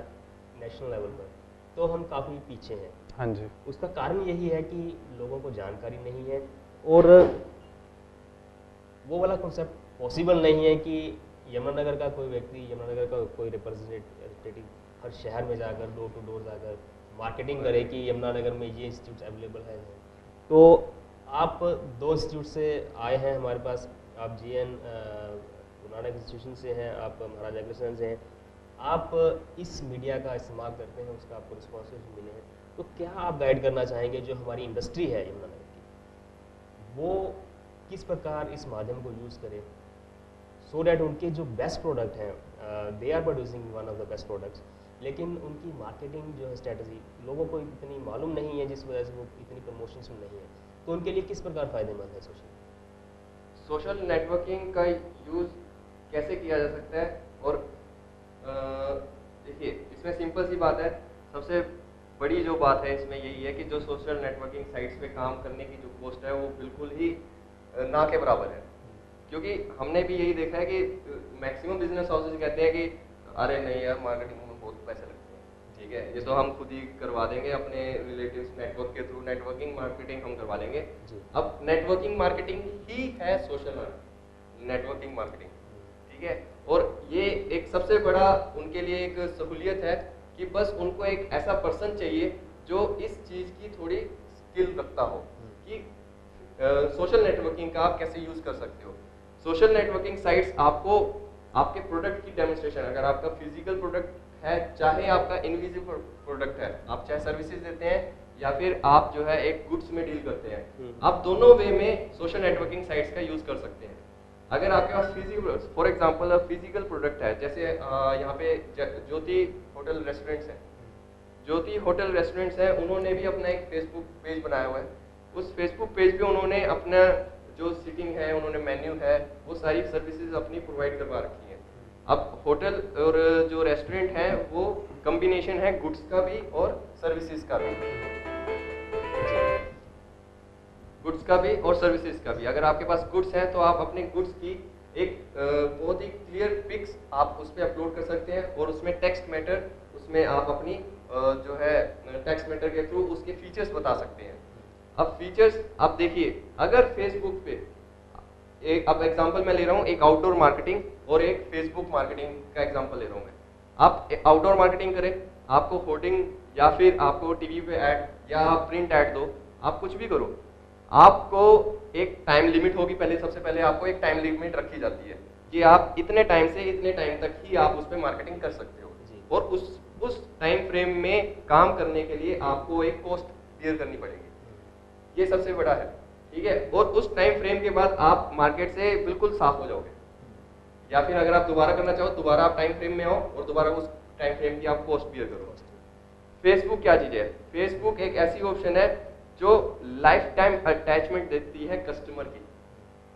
नेशनल लेवल पर, तो हम काफ़ी पीछे हैं। हाँ जी। उसका कारण यही है कि लोगों को जानकारी नहीं है, और वो वाला कॉन्सेप्ट पॉसिबल नहीं है कि यमुनानगर का कोई व्यक्ति, यमुनानगर का कोई रिप्रेजेंटेटिव हर शहर में जाकर डोर टू डोर जाकर मार्केटिंग करे कि यमुनानगर में ये इंस्टीट्यूट अवेलेबल है, तो आप 2 इंस्टीट्यूट से आए हैं हमारे पास, आप GN गुरु नानक इंस्टीट्यूशन से हैं, आप महाराजा अग्रसेन से हैं, आप इस मीडिया का इस्तेमाल करते हैं, उसका आपको रिस्पॉन्सिव मिले हैं, तो क्या आप गाइड करना चाहेंगे जो हमारी इंडस्ट्री है यमुनानगर की, वो किस प्रकार इस माध्यम को यूज़ करें सो डैट उनके जो बेस्ट प्रोडक्ट हैं, they are producing one of the best products, लेकिन उनकी मार्केटिंग जो है स्ट्रेटजी लोगों को इतनी मालूम नहीं है, जिस वजह से वो इतनी प्रमोशंस में नहीं है, तो उनके लिए किस प्रकार फ़ायदेमंद है सोशल नेटवर्किंग का यूज़ कैसे किया जा सकता है? और देखिए, इसमें सिंपल सी बात है, सबसे बड़ी जो बात है इसमें यही है कि जो सोशल नेटवर्किंग साइट्स पे काम करने की जो कॉस्ट है वो बिल्कुल ही ना के बराबर है, क्योंकि हमने भी यही देखा है कि मैक्सिमम बिजनेस हाउसेज कहते हैं कि अरे नहीं यार, मार्केटिंग में बहुत पैसे लगते हैं, ठीक है, ये तो हम खुद ही करवा देंगे अपने रिलेटिव्स नेटवर्क के थ्रू, नेटवर्किंग मार्केटिंग हम करवा लेंगे। अब नेटवर्किंग मार्केटिंग ही है सोशल नेटवर्किंग मार्केटिंग, ठीक है, और ये एक सबसे बड़ा उनके लिए एक सहूलियत है कि बस उनको एक ऐसा पर्सन चाहिए जो इस चीज़ की थोड़ी स्किल रखता हो कि सोशल नेटवर्किंग का आप कैसे यूज़ कर सकते हो। सोशल नेटवर्किंग साइट्स आपको आपके प्रोडक्ट की डेमोन्स्ट्रेशन, अगर आपका फिजिकल प्रोडक्ट है, चाहे आपका इनविजिबल प्रोडक्ट है, आप चाहे सर्विसेज देते हैं या फिर आप जो है एक गुड्स में डील करते हैं, आप दोनों वे में सोशल नेटवर्किंग साइट्स का यूज़ कर सकते हैं। अगर आपके पास physical, for example physical product है, जैसे यहाँ पे ज्योति होटल रेस्टोरेंट्स हैं, ज्योति होटल रेस्टोरेंट्स हैं, उन्होंने भी अपना एक फेसबुक पेज बनाया हुआ है। उस फेसबुक पेज पे उन्होंने अपना जो सीटिंग है, उन्होंने मेन्यू है, वो सारी सर्विसेज अपनी प्रोवाइड करवा रखी हैं। अब होटल और जो रेस्टोरेंट है वो कम्बिनेशन है गुड्स का भी और सर्विसेज का भी, गुड्स का भी और सर्विसेज का भी। अगर आपके पास गुड्स हैं तो आप अपने गुड्स की एक बहुत ही क्लियर पिक्स आप उस पर अपलोड कर सकते हैं, और उसमें टेक्स्ट मैटर, उसमें आप अपनी जो है टेक्स्ट मैटर के थ्रू उसके फीचर्स बता सकते हैं। अब फीचर्स आप देखिए, अगर फेसबुक पे एक, अब एग्जांपल मैं ले रहा हूँ एक आउटडोर मार्केटिंग और एक फेसबुक मार्केटिंग का एग्जांपल ले रहा हूँ मैं। आप आउटडोर मार्केटिंग करें, आपको होर्डिंग या फिर आपको टीवी पे ऐड या आप प्रिंट ऐड दो, आप कुछ भी करो, आपको एक टाइम लिमिट होगी। पहले सबसे पहले आपको एक टाइम लिमिट रखी जाती है कि आप इतने टाइम से इतने टाइम तक ही आप उस पर मार्केटिंग कर सकते हो, और उस टाइम फ्रेम में काम करने के लिए आपको एक कॉस्ट बियर करनी पड़ेगी। ये सबसे बड़ा है, ठीक है, और उस टाइम फ्रेम के बाद आप मार्केट से बिल्कुल साफ हो जाओगे। या फिर अगर आप दोबारा करना चाहो, दोबारा आप टाइम फ्रेम में आओ और दोबारा उस टाइम फ्रेम की आप कॉस्ट बियर करो। फेसबुक क्या चीज़ है? फेसबुक एक ऐसी ऑप्शन है जो लाइफ टाइम अटैचमेंट देती है कस्टमर की।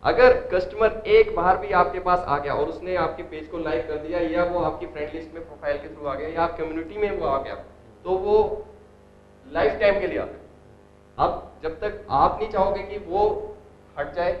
अगर कस्टमर एक बार भी आपके पास आ गया और उसने आपके पेज को लाइक कर दिया, या वो आपकी फ्रेंड लिस्ट में प्रोफाइल के थ्रू आ गया, या आप कम्युनिटी में वो आ गया, तो वो लाइफ टाइम के लिए आता है। अब जब तक आप नहीं चाहोगे कि वो हट जाए,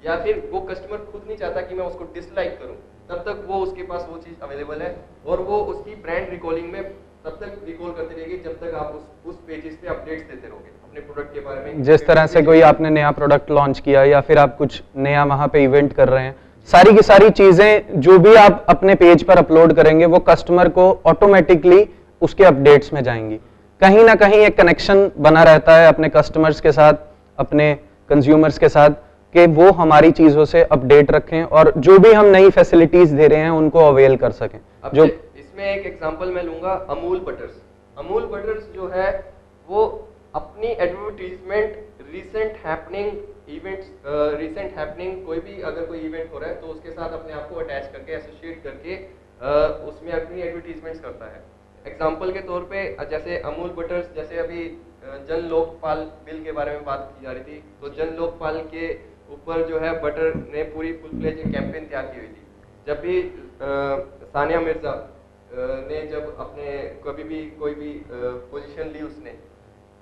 या फिर वो कस्टमर खुद नहीं चाहता कि मैं उसको डिसलाइक करूं, तब तक वो उसके पास वो चीज़ अवेलेबल है, और वो उसकी ब्रांड रिकॉलिंग में तब तक रिकॉल करती रहेगी जब तक आप उस पेजेस पे अपडेट्स देते रहोगे अपने प्रोडक्ट के बारे में। जिस तरह से कोई आपने नया प्रोडक्ट लॉन्च किया या फिर आप कुछ नया वहां पे इवेंट कर रहे हैं, सारी की सारी चीजें जो भी आप अपने पेज पर अपलोड करेंगे वो कस्टमर को ऑटोमेटिकली उसके अपडेट्स में जाएंगी। कहीं ना कहीं एक कनेक्शन बना रहता है अपने कस्टमर्स के साथ, अपने कंज्यूमर्स के साथ, कि वो हमारी चीजों से अपडेट रखें और जो भी हम नई फैसिलिटीज दे रहे हैं उनको अवेल कर सकें। जो इसमें एक एग्जांपल मैं लूंगा, अमूल बटर्स। अमूल बटर्स जो है वो अपनी एडवर्टीजमेंट रिसेंट हैपनिंग कोई भी अगर कोई इवेंट हो रहा है तो उसके साथ अपने आप को अटैच करके, एसोसिएट करके उसमें अपनी एडवर्टीजमेंट्स करता है। एग्जांपल के तौर पे जैसे अमूल बटर्स, जैसे अभी जन लोकपाल बिल के बारे में बात की जा रही थी, तो जन लोकपाल के ऊपर जो है बटर ने पूरी फुल फ्लेज कैंपेन तैयार की हुई थी। जब भी सानिया मिर्जा ने जब अपने कभी भी कोई भी पोजीशन ली उसने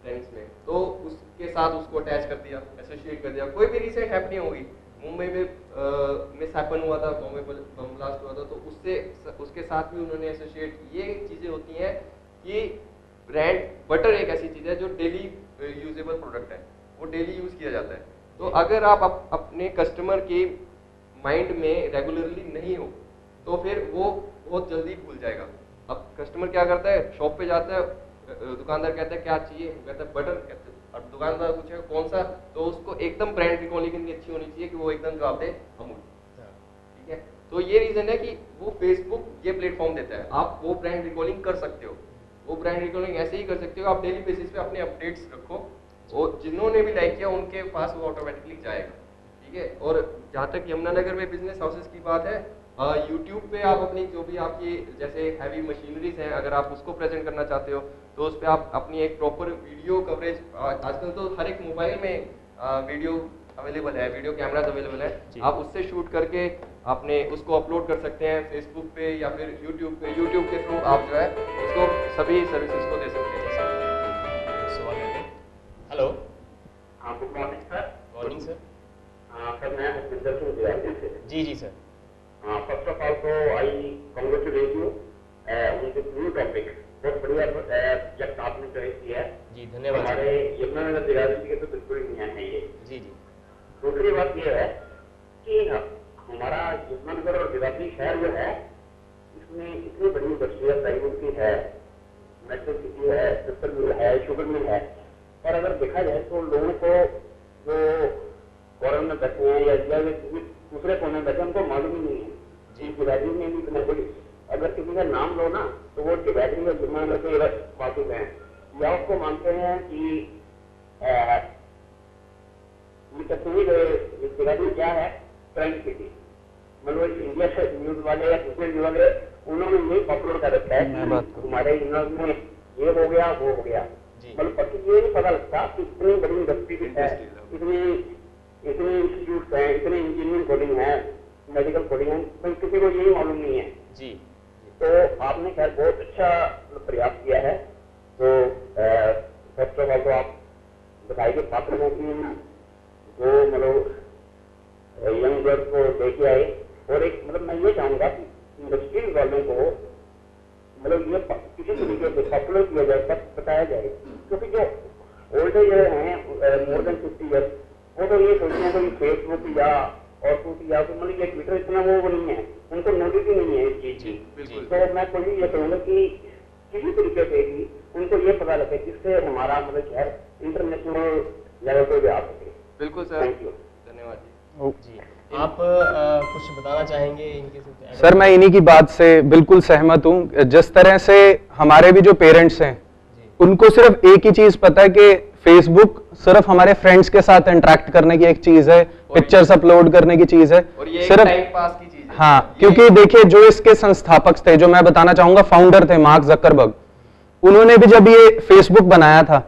टेनिस में, तो उसके साथ उसको अटैच कर दिया, एसोसिएट कर दिया। कोई भी रिसेंट हैपनिंग होगी, मुंबई में मिस हैपन हुआ था, बॉम्बे बम ब्लास्ट हुआ था, तो उसके साथ भी उन्होंने एसोसिएट। ये चीज़ें होती हैं कि ब्रांड बटर एक ऐसी चीज़ है जो डेली यूजेबल प्रोडक्ट है, वो डेली यूज़ किया जाता है। तो अगर आप अपने कस्टमर के माइंड में रेगुलरली नहीं हो, तो फिर वो बहुत जल्दी भूल जाएगा। अब कस्टमर क्या करता है, शॉप पे जाता है, दुकानदार कहता है क्या चाहिए, कहता है बटर, कहता है, और दुकानदार पूछेगा कौन सा, तो उसको एकदम ब्रांड रिकॉर्डिंग इतनी अच्छी होनी चाहिए कि वो एकदम जवाब दे अमूल। ठीक है, तो ये रीजन है कि वो फेसबुक ये प्लेटफॉर्म देता है, आप वो ब्रांड रिकॉर्डिंग कर सकते हो। वो ब्रांड रिकॉर्डिंग ऐसे ही कर सकते हो, आप डेली बेसिस पे अपने अपडेट्स रखो, और जिन्होंने भी लाइक किया उनके पास वो ऑटोमेटिकली जाएगा। ठीक है, और जहाँ तक यमुनानगर में बिजनेस हाउसेस की बात है, यूट्यूब पे आप अपनी जो भी आपकी जैसे हैवी मशीनरीज हैं, अगर आप उसको प्रेजेंट करना चाहते हो तो उस पर आप अपनी एक प्रॉपर वीडियो कवरेज, आजकल तो हर एक मोबाइल में वीडियो अवेलेबल है, वीडियो कैमराज अवेलेबल है, आप उससे शूट करके आपने उसको अपलोड कर सकते हैं फेसबुक पे या फिर यूट्यूब पे। यूट्यूब के थ्रू आप जो है उसको सभी सर्विसेज को दे सकते हैं। हेलो, हाँ, good morning sir. Morning sir. Sir मैं हरविंदर सिंह दिवाली से। जी सर। फर्स्ट ऑफ ऑल तो I congratulate you on this new topic. बहुत बढ़िया सब्जेक्ट आपने चॉइस किया है। जी धन्यवाद। हमारे यमुनानगर दिवाली के तो बिल्कुल ही नया है ये। जी। दूसरी बात ये है कि हमारा यमुनानगर और दिवाली शहर जो है, इसमें इतनी बड़ी इंडस्ट्रियल प्राइवेट की है, मेट्रो सिटी है, पेपर मिल है, शुगर मिल है, और अगर देखा जाए तो लोगों को जो फॉरन में बैठे हैं या इंडिया में दूसरे कोने में बैठे, उनको मालूम ही नहीं है कि दिवाली में भी इतना बड़ी, अगर किसी का नाम लो ना तो वो दिवाली में यमुनानगर के वाकिफ हैं, या उसको मानते हैं कि दिवाली क्या है, ट्रेंड सिटी। मतलब इंडिया से न्यूज वाले या दूसरे न्यूज वाले उन्होंने यही पॉपुलर कर रखा है कि हमारे न्यूज में ये हो गया वो हो गया, मतलब ये नहीं पता लगता कि इतनी बड़ी इंडस्ट्री है, इतने इंस्टीट्यूट हैं, इतने इंजीनियरिंग कोडिंग है, मेडिकल कोडिंग है, तो किसी को यही मालूम नहीं है। जी। तो आपने खैर बहुत अच्छा प्रयास किया है। तो फर्स्ट ऑफ ऑल तो आप बताइए पात्र हैं कि जो मतलब यंग गर्ल्स को लेके आए, और एक मतलब मैं ये चाहूँगा कि इंडस्ट्री वालों को मतलब ये किसी तरीके से पॉपुलर किया जाए, तब बताया जाए, क्योंकि जो ओल्ड एज हैं मोर देन 50 ईयर्स, वो तो ये सोचते हैं कि फेसबुक या और कुछ या मतलब ये ट्विटर इतना वो नहीं है, उनको नॉलेज ही नहीं है इस चीज की। बिल्कुल। तो मैं कोई ये कहूँगा कि किसी तरीके से भी उनको ये पता लगे जिससे हमारा मतलब शहर इंटरनेशनल लेवल पे भी आ सके। बिल्कुल सर, थैंक यू, धन्यवाद जी। आप कुछ बताना चाहेंगे इनके? सर मैं इन्हीं की बात से बिल्कुल सहमत हूँ। जिस तरह से हमारे भी जो पेरेंट्स हैं उनको सिर्फ एक ही चीज पता है कि फेसबुक सिर्फ हमारे फ्रेंड्स के साथ इंटरेक्ट करने की एक चीज है, पिक्चर्स अपलोड करने की चीज है, और ये सिर्फ टाइम पास की चीज है। हाँ, क्योंकि देखिए जो इसके संस्थापक थे, जो मैं बताना चाहूंगा फाउंडर थे मार्क जकरबर्ग, उन्होंने भी जब ये फेसबुक बनाया था,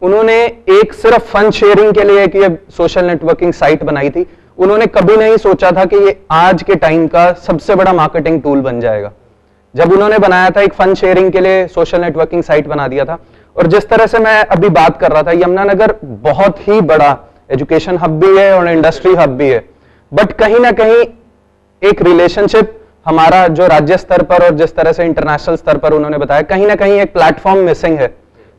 उन्होंने एक सिर्फ फन शेयरिंग के लिए एक ये सोशल नेटवर्किंग साइट बनाई थी। उन्होंने कभी नहीं सोचा था कि ये आज के टाइम का सबसे बड़ा मार्केटिंग टूल बन जाएगा। जब उन्होंने बनाया था, एक फन शेयरिंग के लिए सोशल नेटवर्किंग साइट बना दिया था। और जिस तरह से मैं अभी बात कर रहा था, यमुनानगर बहुत ही बड़ा एजुकेशन हब भी है और इंडस्ट्री हब भी है, बट कहीं ना कहीं एक रिलेशनशिप हमारा जो राज्य स्तर पर और जिस तरह से इंटरनेशनल स्तर पर उन्होंने बताया, कहीं ना कहीं एक प्लेटफॉर्म मिसिंग है।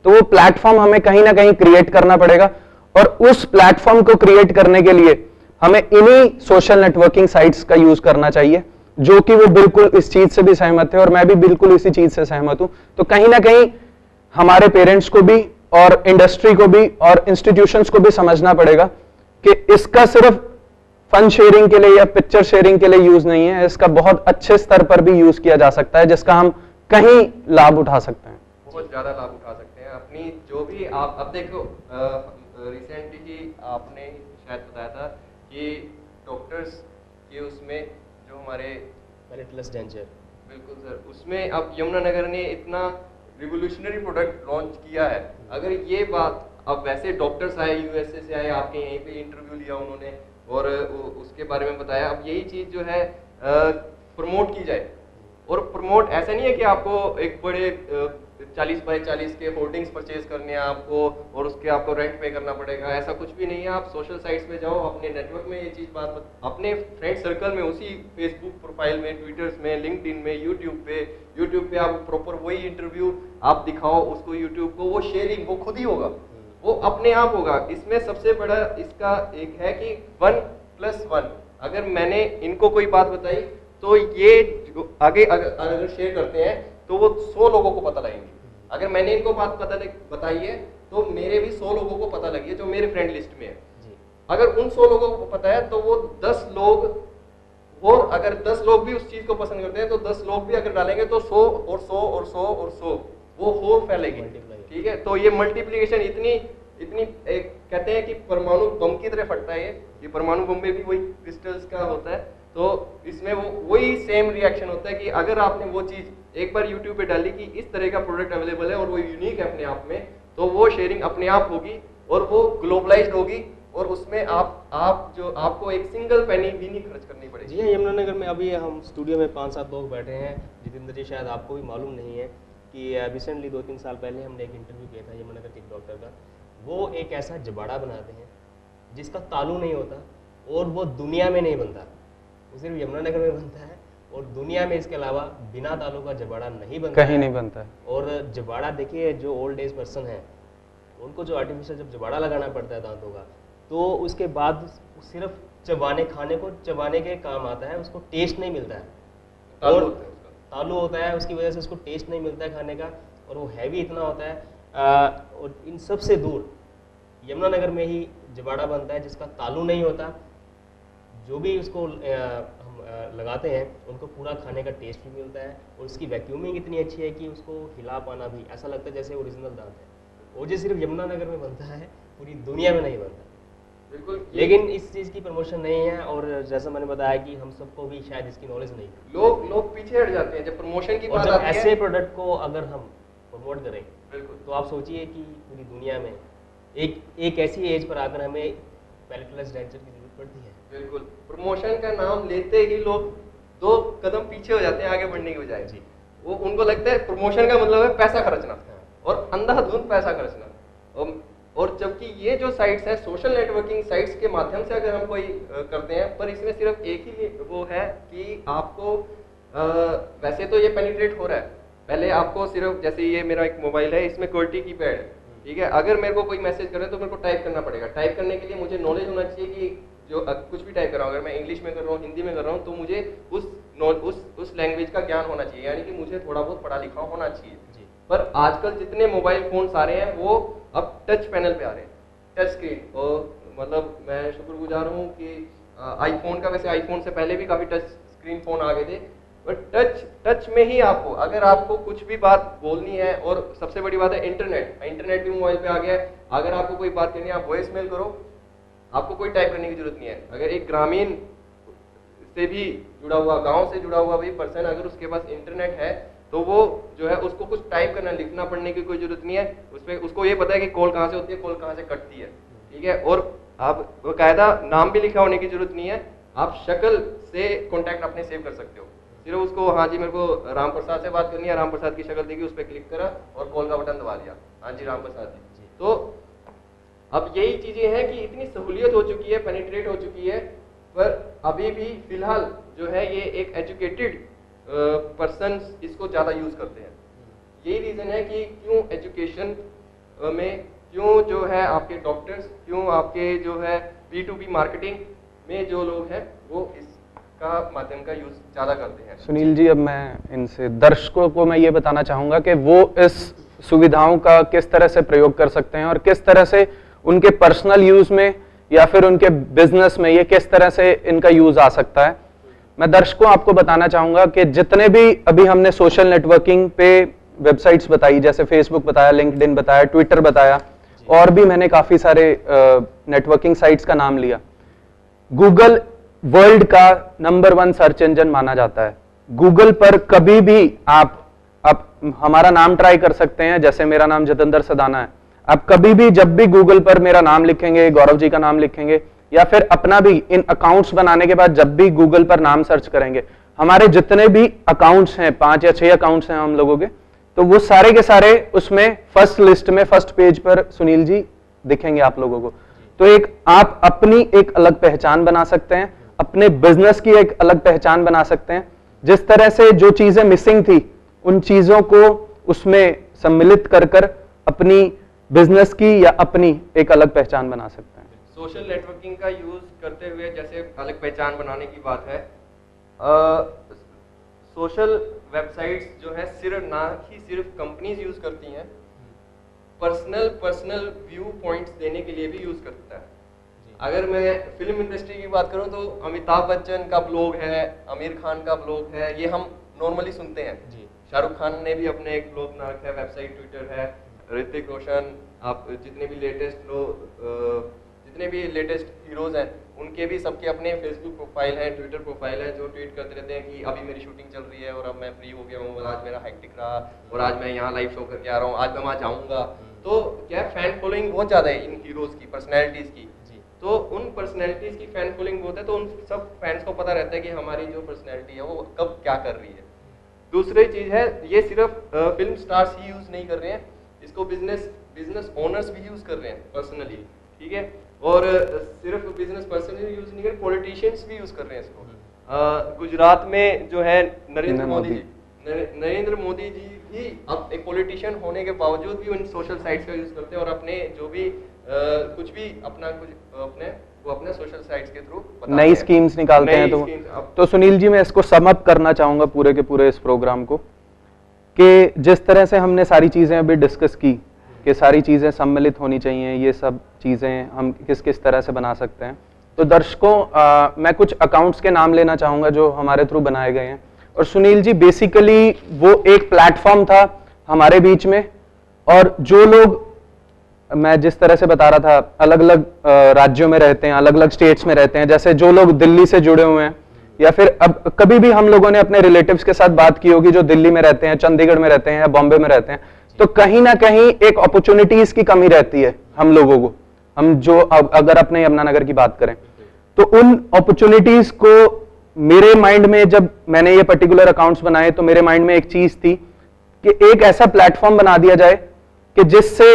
तो वो प्लेटफॉर्म हमें कहीं ना कहीं क्रिएट करना पड़ेगा, और उस प्लेटफॉर्म को क्रिएट करने के लिए हमें इन्हीं सोशल नेटवर्किंग साइट्स का यूज करना चाहिए, जो कि वो बिल्कुल इस चीज से भी सहमत है और मैं भी बिल्कुल इसी चीज से सहमत हूं। तो कहीं ना कहीं हमारे पेरेंट्स को भी और इंडस्ट्री को भी और इंस्टीट्यूशंस को भी समझना पड़ेगा कि इसका सिर्फ फन शेयरिंग के लिए या पिक्चर शेयरिंग के लिए यूज नहीं है, इसका बहुत अच्छे स्तर पर भी यूज किया जा सकता है, जिसका हम कहीं लाभ उठा सकते हैं, बहुत ज्यादा लाभ उठा सकते हैं। अपनी जो भी आप अब देखो, रिसेंटली की आपने शायद बताया था कि डॉक्टर्स के उसमें जो हमारे मेरिटलेस डेंजर, बिल्कुल सर, उसमें अब यमुनानगर ने इतना रिवोल्यूशनरी प्रोडक्ट लॉन्च किया है। अगर ये बात, अब वैसे डॉक्टर्स आए यूएसए से आए, आपके यहीं पे इंटरव्यू लिया उन्होंने और उसके बारे में बताया, अब यही चीज जो है प्रमोट की जाए। और प्रमोट ऐसा नहीं है कि आपको एक बड़े 40 बाय 40 के होर्डिंग्स परचेज करने हैं आपको और उसके आपको रेंट पे करना पड़ेगा, ऐसा कुछ भी नहीं है। आप सोशल साइट्स में जाओ, अपने नेटवर्क में ये चीज बात अपने फ्रेंड सर्कल में, उसी फेसबुक प्रोफाइल में, ट्विटर्स में, लिंक्डइन में, यूट्यूब पे आप प्रॉपर वही इंटरव्यू आप दिखाओ उसको यूट्यूब को, वो शेयरिंग वो खुद ही होगा, वो अपने आप होगा। इसमें सबसे बड़ा इसका एक है कि 1+1, अगर मैंने इनको कोई बात बताई तो ये आगे अगर शेयर करते हैं तो वो 100 लोगों को पता लगेंगे। अगर मैंने इनको बात बताई है तो मेरे भी 100 लोगों को पता लगी है जो मेरे फ्रेंड लिस्ट में है। अगर उन 100 लोगों को पता है तो वो 10 लोग, और अगर 10 लोग भी उस चीज को पसंद करते हैं तो 10 लोग भी अगर डालेंगे तो 100 और 100 और 100 और 100 वो हो फैलेगी। ठीक है, तो ये मल्टीप्लिकेशन इतनी कहते हैं कि परमाणु बम की तरह फटता है। ये परमाणु बम में भी वही क्रिस्टल्स का होता है, तो इसमें वही सेम रिएक्शन होता है कि अगर आपने वो चीज एक बार YouTube पे डाली कि इस तरह का प्रोडक्ट अवेलेबल है और वो यूनिक है अपने आप में, तो वो शेयरिंग अपने आप होगी और वो ग्लोबलाइज्ड होगी और उसमें आपको एक सिंगल पेनी भी नहीं खर्च करनी पड़ेगी। जी हाँ, यमुनानगर में अभी हम स्टूडियो में 5-7 लोग बैठे हैं। जितेंद्र जी, शायद आपको भी मालूम नहीं है कि रिसेंटली 2-3 साल पहले हमने एक इंटरव्यू किया था यमुनानगर के एक डॉक्टर का। वो एक ऐसा जबाड़ा बनाते हैं जिसका तालू नहीं होता और वो दुनिया में नहीं बनता, वो सिर्फ यमुनानगर में बनता है और दुनिया में इसके अलावा बिना तालू का जबाड़ा नहीं बनता, कहीं नहीं बनता है। और जबाड़ा देखिए, जो ओल्ड एज पर्सन है उनको जो आर्टिफिशियल जब जबाड़ा लगाना पड़ता है दांतों का, तो उसके बाद सिर्फ खाने को चबाने के काम आता है, उसको टेस्ट नहीं मिलता है। और तालू होता है, उसकी वजह से उसको टेस्ट नहीं मिलता है खाने का, और वो हैवी इतना होता है। और इन सबसे दूर यमुनानगर में ही जबाड़ा बनता है जिसका तालू नहीं होता। जो भी उसको हम लगाते हैं उनको पूरा खाने का टेस्ट भी मिलता है, और उसकी वैक्यूमिंग इतनी अच्छी है कि उसको हिला पाना भी ऐसा लगता है जैसे ओरिजिनल दांत है। वो जो सिर्फ यमुनानगर में बनता है, पूरी दुनिया में नहीं बनता। बिल्कुल, लेकिन इस चीज़ की प्रमोशन नहीं है, और जैसा मैंने बताया कि हम सबको भी शायद इसकी नॉलेज नहीं है। लोग पीछे हट जाते हैं जब प्रमोशन की बात जब आती है। ऐसे प्रोडक्ट को अगर हम प्रमोट करें, बिल्कुल, तो आप सोचिए कि पूरी दुनिया में एक ऐसी एज पर आकर हमें पैलेटलेस डेंचर की जरूरत पड़ती है। बिल्कुल, प्रमोशन का नाम लेते ही लोग 2 कदम पीछे हो जाते हैं आगे बढ़ने की बजाय। जी, वो उनको लगता है प्रमोशन का मतलब है पैसा खर्चना और अंधाधुंध पैसा खर्चना। और जबकि ये जो साइट्स है, सोशल नेटवर्किंग साइट्स के माध्यम से अगर हम कोई करते हैं, पर इसमें सिर्फ एक ही वो है कि आपको वैसे तो ये पेनिट्रेट हो रहा है। पहले आपको सिर्फ, जैसे ये मेरा एक मोबाइल है, इसमें QWERTY कीपैड है, ठीक है। अगर मेरे को कोई मैसेज करे तो मेरे को टाइप करना पड़ेगा। टाइप करने के लिए मुझे नॉलेज होना चाहिए कि जो कुछ भी टाइप कर रहा हूँ, अगर मैं इंग्लिश में कर रहा हूँ, हिंदी में कर रहा हूँ, तो मुझे उस लैंग्वेज का ज्ञान होना चाहिए, यानी कि मुझे थोड़ा बहुत पढ़ा लिखा होना चाहिए। पर आजकल जितने मोबाइल फोन्स आ रहे हैं वो अब टच पैनल पे आ रहे हैं, टच स्क्रीन। और मतलब मैं शुक्रगुजार हूँ कि आईफोन का, वैसे आईफोन से पहले भी काफ़ी टच स्क्रीन फ़ोन आ गए थे, पर टच में ही आपको, अगर आपको कुछ भी बात बोलनी है, और सबसे बड़ी बात है इंटरनेट भी मोबाइल पे आ गया है। अगर आपको कोई बात करनी है, आप वॉइस मेल करो, आपको कोई टाइप करने की जरूरत नहीं है। अगर एक ग्रामीण से भी जुड़ा हुआ, गाँव से जुड़ा हुआ भी पर्सन, अगर उसके पास इंटरनेट है, तो वो जो है उसको कुछ टाइप करना, लिखना पढ़ने की कोई जरूरत नहीं है। उसमें उसको ये पता है कि कॉल कहाँ से होती है, कॉल कहाँ से कटती है, ठीक है। और आप बाकायदा नाम भी लिखा होने की जरूरत नहीं है, आप शक्ल से कॉन्टैक्ट अपने सेव कर सकते हो। सिर्फ उसको, हाँ जी मेरे को राम प्रसाद से बात करनी है, राम प्रसाद की शक्ल देखी, उस पर क्लिक करा और कॉल का बटन दबा दिया, हाँ जी राम प्रसाद जी। तो अब यही चीजें हैं कि इतनी सहूलियत हो चुकी है, पेनिट्रेट हो चुकी है, पर अभी भी फिलहाल जो है ये एक एजुकेटेड पर्सन्स इसको ज़्यादा यूज़ करते हैं। यही रीज़न है कि क्यों एजुकेशन में, क्यों जो है आपके डॉक्टर्स, क्यों आपके जो है B2B मार्केटिंग में जो लोग हैं वो इसका माध्यम का यूज़ ज़्यादा करते हैं। सुनील जी, अब मैं इनसे, दर्शकों को मैं ये बताना चाहूँगा कि वो इस सुविधाओं का किस तरह से प्रयोग कर सकते हैं और किस तरह से उनके पर्सनल यूज़ में या फिर उनके बिजनेस में ये किस तरह से इनका यूज़ आ सकता है। मैं दर्शकों आपको बताना चाहूंगा कि जितने भी अभी हमने सोशल नेटवर्किंग पे वेबसाइट्स बताई, जैसे फेसबुक बताया, लिंक्डइन बताया, ट्विटर बताया, और भी मैंने काफी सारे नेटवर्किंग साइट्स का नाम लिया। गूगल वर्ल्ड का नंबर 1 सर्च इंजन माना जाता है। गूगल पर कभी भी आप हमारा नाम ट्राई कर सकते हैं, जैसे मेरा नाम जितेंद्र सदाना है। आप कभी भी जब भी गूगल पर मेरा नाम लिखेंगे, गौरव जी का नाम लिखेंगे, या फिर अपना भी इन अकाउंट्स बनाने के बाद जब भी गूगल पर नाम सर्च करेंगे, हमारे जितने भी अकाउंट्स हैं, 5 या 6 अकाउंट्स हैं हम लोगों के, तो वो सारे के सारे उसमें फर्स्ट लिस्ट में, फर्स्ट पेज पर सुनील जी दिखेंगे आप लोगों को। तो एक आप अपनी एक अलग पहचान बना सकते हैं, अपने बिजनेस की एक अलग पहचान बना सकते हैं। जिस तरह से जो चीजें मिसिंग थी उन चीजों को उसमें सम्मिलित कर कर अपनी बिजनेस की या अपनी एक अलग पहचान बना सकते हैं। सोशल नेटवर्किंग का यूज करते हुए जैसे अलग पहचान बनाने की बात है, सोशल वेबसाइट्स जो है सिर्फ कंपनीज यूज करती हैं, पर्सनल व्यू पॉइंट्स देने के लिए भी यूज करता है। अगर मैं फिल्म इंडस्ट्री की बात करूं तो अमिताभ बच्चन का ब्लॉग है, आमिर खान का ब्लॉग है, ये हम नॉर्मली सुनते हैं। शाहरुख खान ने भी अपने एक ब्लॉग बना रखा है, वेबसाइट, ट्विटर है। ऋतिक रोशन, आप जितने भी लेटेस्ट हीरोज हैं उनके भी सबके अपने फेसबुक प्रोफाइल है, ट्विटर प्रोफाइल है, जो ट्वीट करते रहते हैं कि अभी मेरी शूटिंग चल रही है और अब मैं फ्री हो गया हूँ, आज मेरा हेक्टिक रहा और आज मैं यहाँ लाइव शो करके आ रहा हूँ, आज मैं वहाँ जाऊँगा। तो क्या फैन फॉलोइंग बहुत ज़्यादा है इन हीरोज़ की, पर्सनैलिटीज़ की। तो उन पर्सनैलिटीज़ की फैन फॉलोइंग बहुत है, तो उन सब फैंस को पता रहता है कि हमारी जो पर्सनैलिटी है वो कब क्या कर रही है। दूसरी चीज़ है, ये सिर्फ फिल्म स्टार्स ही यूज़ नहीं कर रहे हैं, इसको बिजनेस ओनर्स भी यूज़ कर रहे हैं पर्सनली, ठीक है। और सिर्फ बिजनेस पर्सन यूज़ नहीं कर रहे, पॉलिटिशियंस भी यूज़ कर रहे हैं इसको। गुजरात में जो है नरेंद्र मोदी जी भी अब एक पॉलिटिशियन होने के बावजूद भी उन सोशल साइट्स का यूज़ करते हैं और अपने जो भी कुछ भी अपने सोशल साइट्स के थ्रू नई स्कीम्स निकालते हैं। तो सुनील जी, मैं इसको सम अप करना चाहूंगा पूरे के पूरे इस प्रोग्राम को, कि जिस तरह से हमने सारी चीजें अभी डिस्कस की कि सारी चीजें सम्मिलित होनी चाहिए, ये सब चीजें हम किस किस तरह से बना सकते हैं। तो दर्शकों, मैं कुछ अकाउंट्स के नाम लेना चाहूंगा जो हमारे थ्रू बनाए गए हैं। और सुनील जी, बेसिकली वो एक प्लेटफॉर्म था हमारे बीच में, और जो लोग, मैं जिस तरह से बता रहा था, अलग अलग राज्यों में रहते हैं, अलग अलग स्टेट्स में रहते हैं, जैसे जो लोग दिल्ली से जुड़े हुए हैं, या फिर अब कभी भी हम लोगों ने अपने रिलेटिव्स के साथ बात की होगी जो दिल्ली में रहते हैं, चंडीगढ़ में रहते हैं या बॉम्बे में रहते हैं, तो कहीं ना कहीं एक अपॉर्चुनिटीज की कमी रहती है हम लोगों को। हम जो अगर अपने यमुनानगर की बात करें तो उन अपॉर्चुनिटीज को मेरे माइंड में, जब मैंने ये पर्टिकुलर अकाउंट्स बनाए तो मेरे माइंड में एक चीज थी कि एक ऐसा प्लेटफॉर्म बना दिया जाए कि जिससे,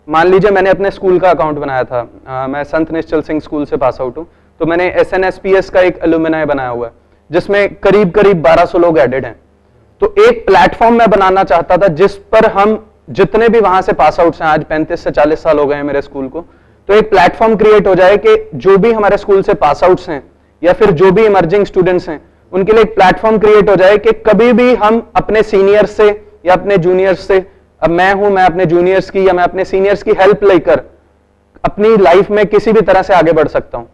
मान लीजिए मैंने अपने स्कूल का अकाउंट बनाया था, मैं संत निश्चल सिंह स्कूल से पास आउट हूं, तो मैंने SNSPS का एक एलुमनाई बनाया हुआ है जिसमें करीब 1200 लोग एडेड हैं। तो एक प्लेटफॉर्म मैं बनाना चाहता था जिस पर हम जितने भी वहां से पास आउट हैं, आज 35 से 40 साल हो गए हैं मेरे स्कूल को, तो एक प्लेटफॉर्म क्रिएट हो जाए कि जो भी हमारे स्कूल से पास आउट्स हैं या फिर जो भी इमर्जिंग स्टूडेंट्स हैं, उनके लिए एक प्लेटफॉर्म क्रिएट हो जाए कि कभी भी हम अपने सीनियर्स से या अपने जूनियर्स से, अब मैं हूं, मैं अपने जूनियर्स की या मैं अपने सीनियर्स की हेल्प लेकर अपनी लाइफ में किसी भी तरह से आगे बढ़ सकता हूं।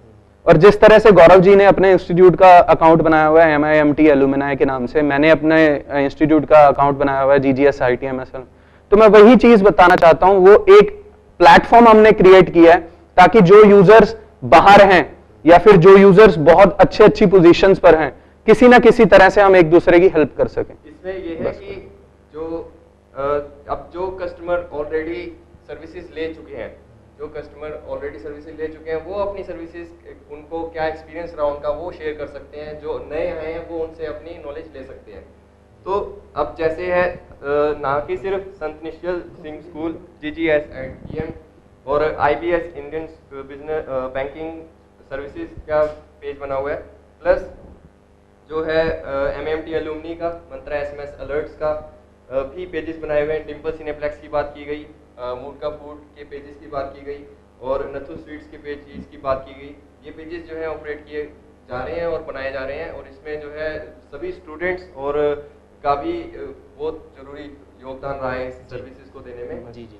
और जिस तरह से गौरव जी ने अपने इंस्टीट्यूट का अकाउंट बनाया हुआ है MIMT एलुमनाई के नाम से, मैंने अपने इंस्टीट्यूट का अकाउंट बनाया हुआ है GGS ITMSL, तो मैं वही चीज बताना चाहता हूं। वो एक प्लेटफॉर्म हमने क्रिएट किया है ताकि जो यूजर्स बाहर हैं या फिर जो यूजर्स बहुत अच्छी पोजीशंस पर हैं, किसी ना किसी तरह से हम एक दूसरे की हेल्प कर सकें। इसमें ये है कि अब जो कस्टमर ऑलरेडी सर्विसेज ले चुके हैं, वो अपनी सर्विसेज, उनको क्या एक्सपीरियंस रहा उनका, वो शेयर कर सकते हैं। जो नए आए हैं वो उनसे अपनी नॉलेज ले सकते हैं। तो अब जैसे है, ना कि सिर्फ संत निश्चल सिंह स्कूल, GGS ITM और IBS Indian business banking services का पेज बना हुआ है, प्लस जो है MIMT एलुमनी का, मंत्रा SMS अलर्ट्स का भी पेजेस बनाए हुए हैं। डिम्पल सिनेप्लेक्स की बात की गई, मूर्का फूड के पेजेस की बात की गई और नथु स्वीट्स के पेजेस की बात की गई। ये पेजेस जो है ऑपरेट किए जा रहे हैं और बनाए जा रहे हैं, और इसमें जो है सभी स्टूडेंट्स और का भी बहुत जरूरी योगदान रहा है इस सर्विसेज को देने में। जी जी।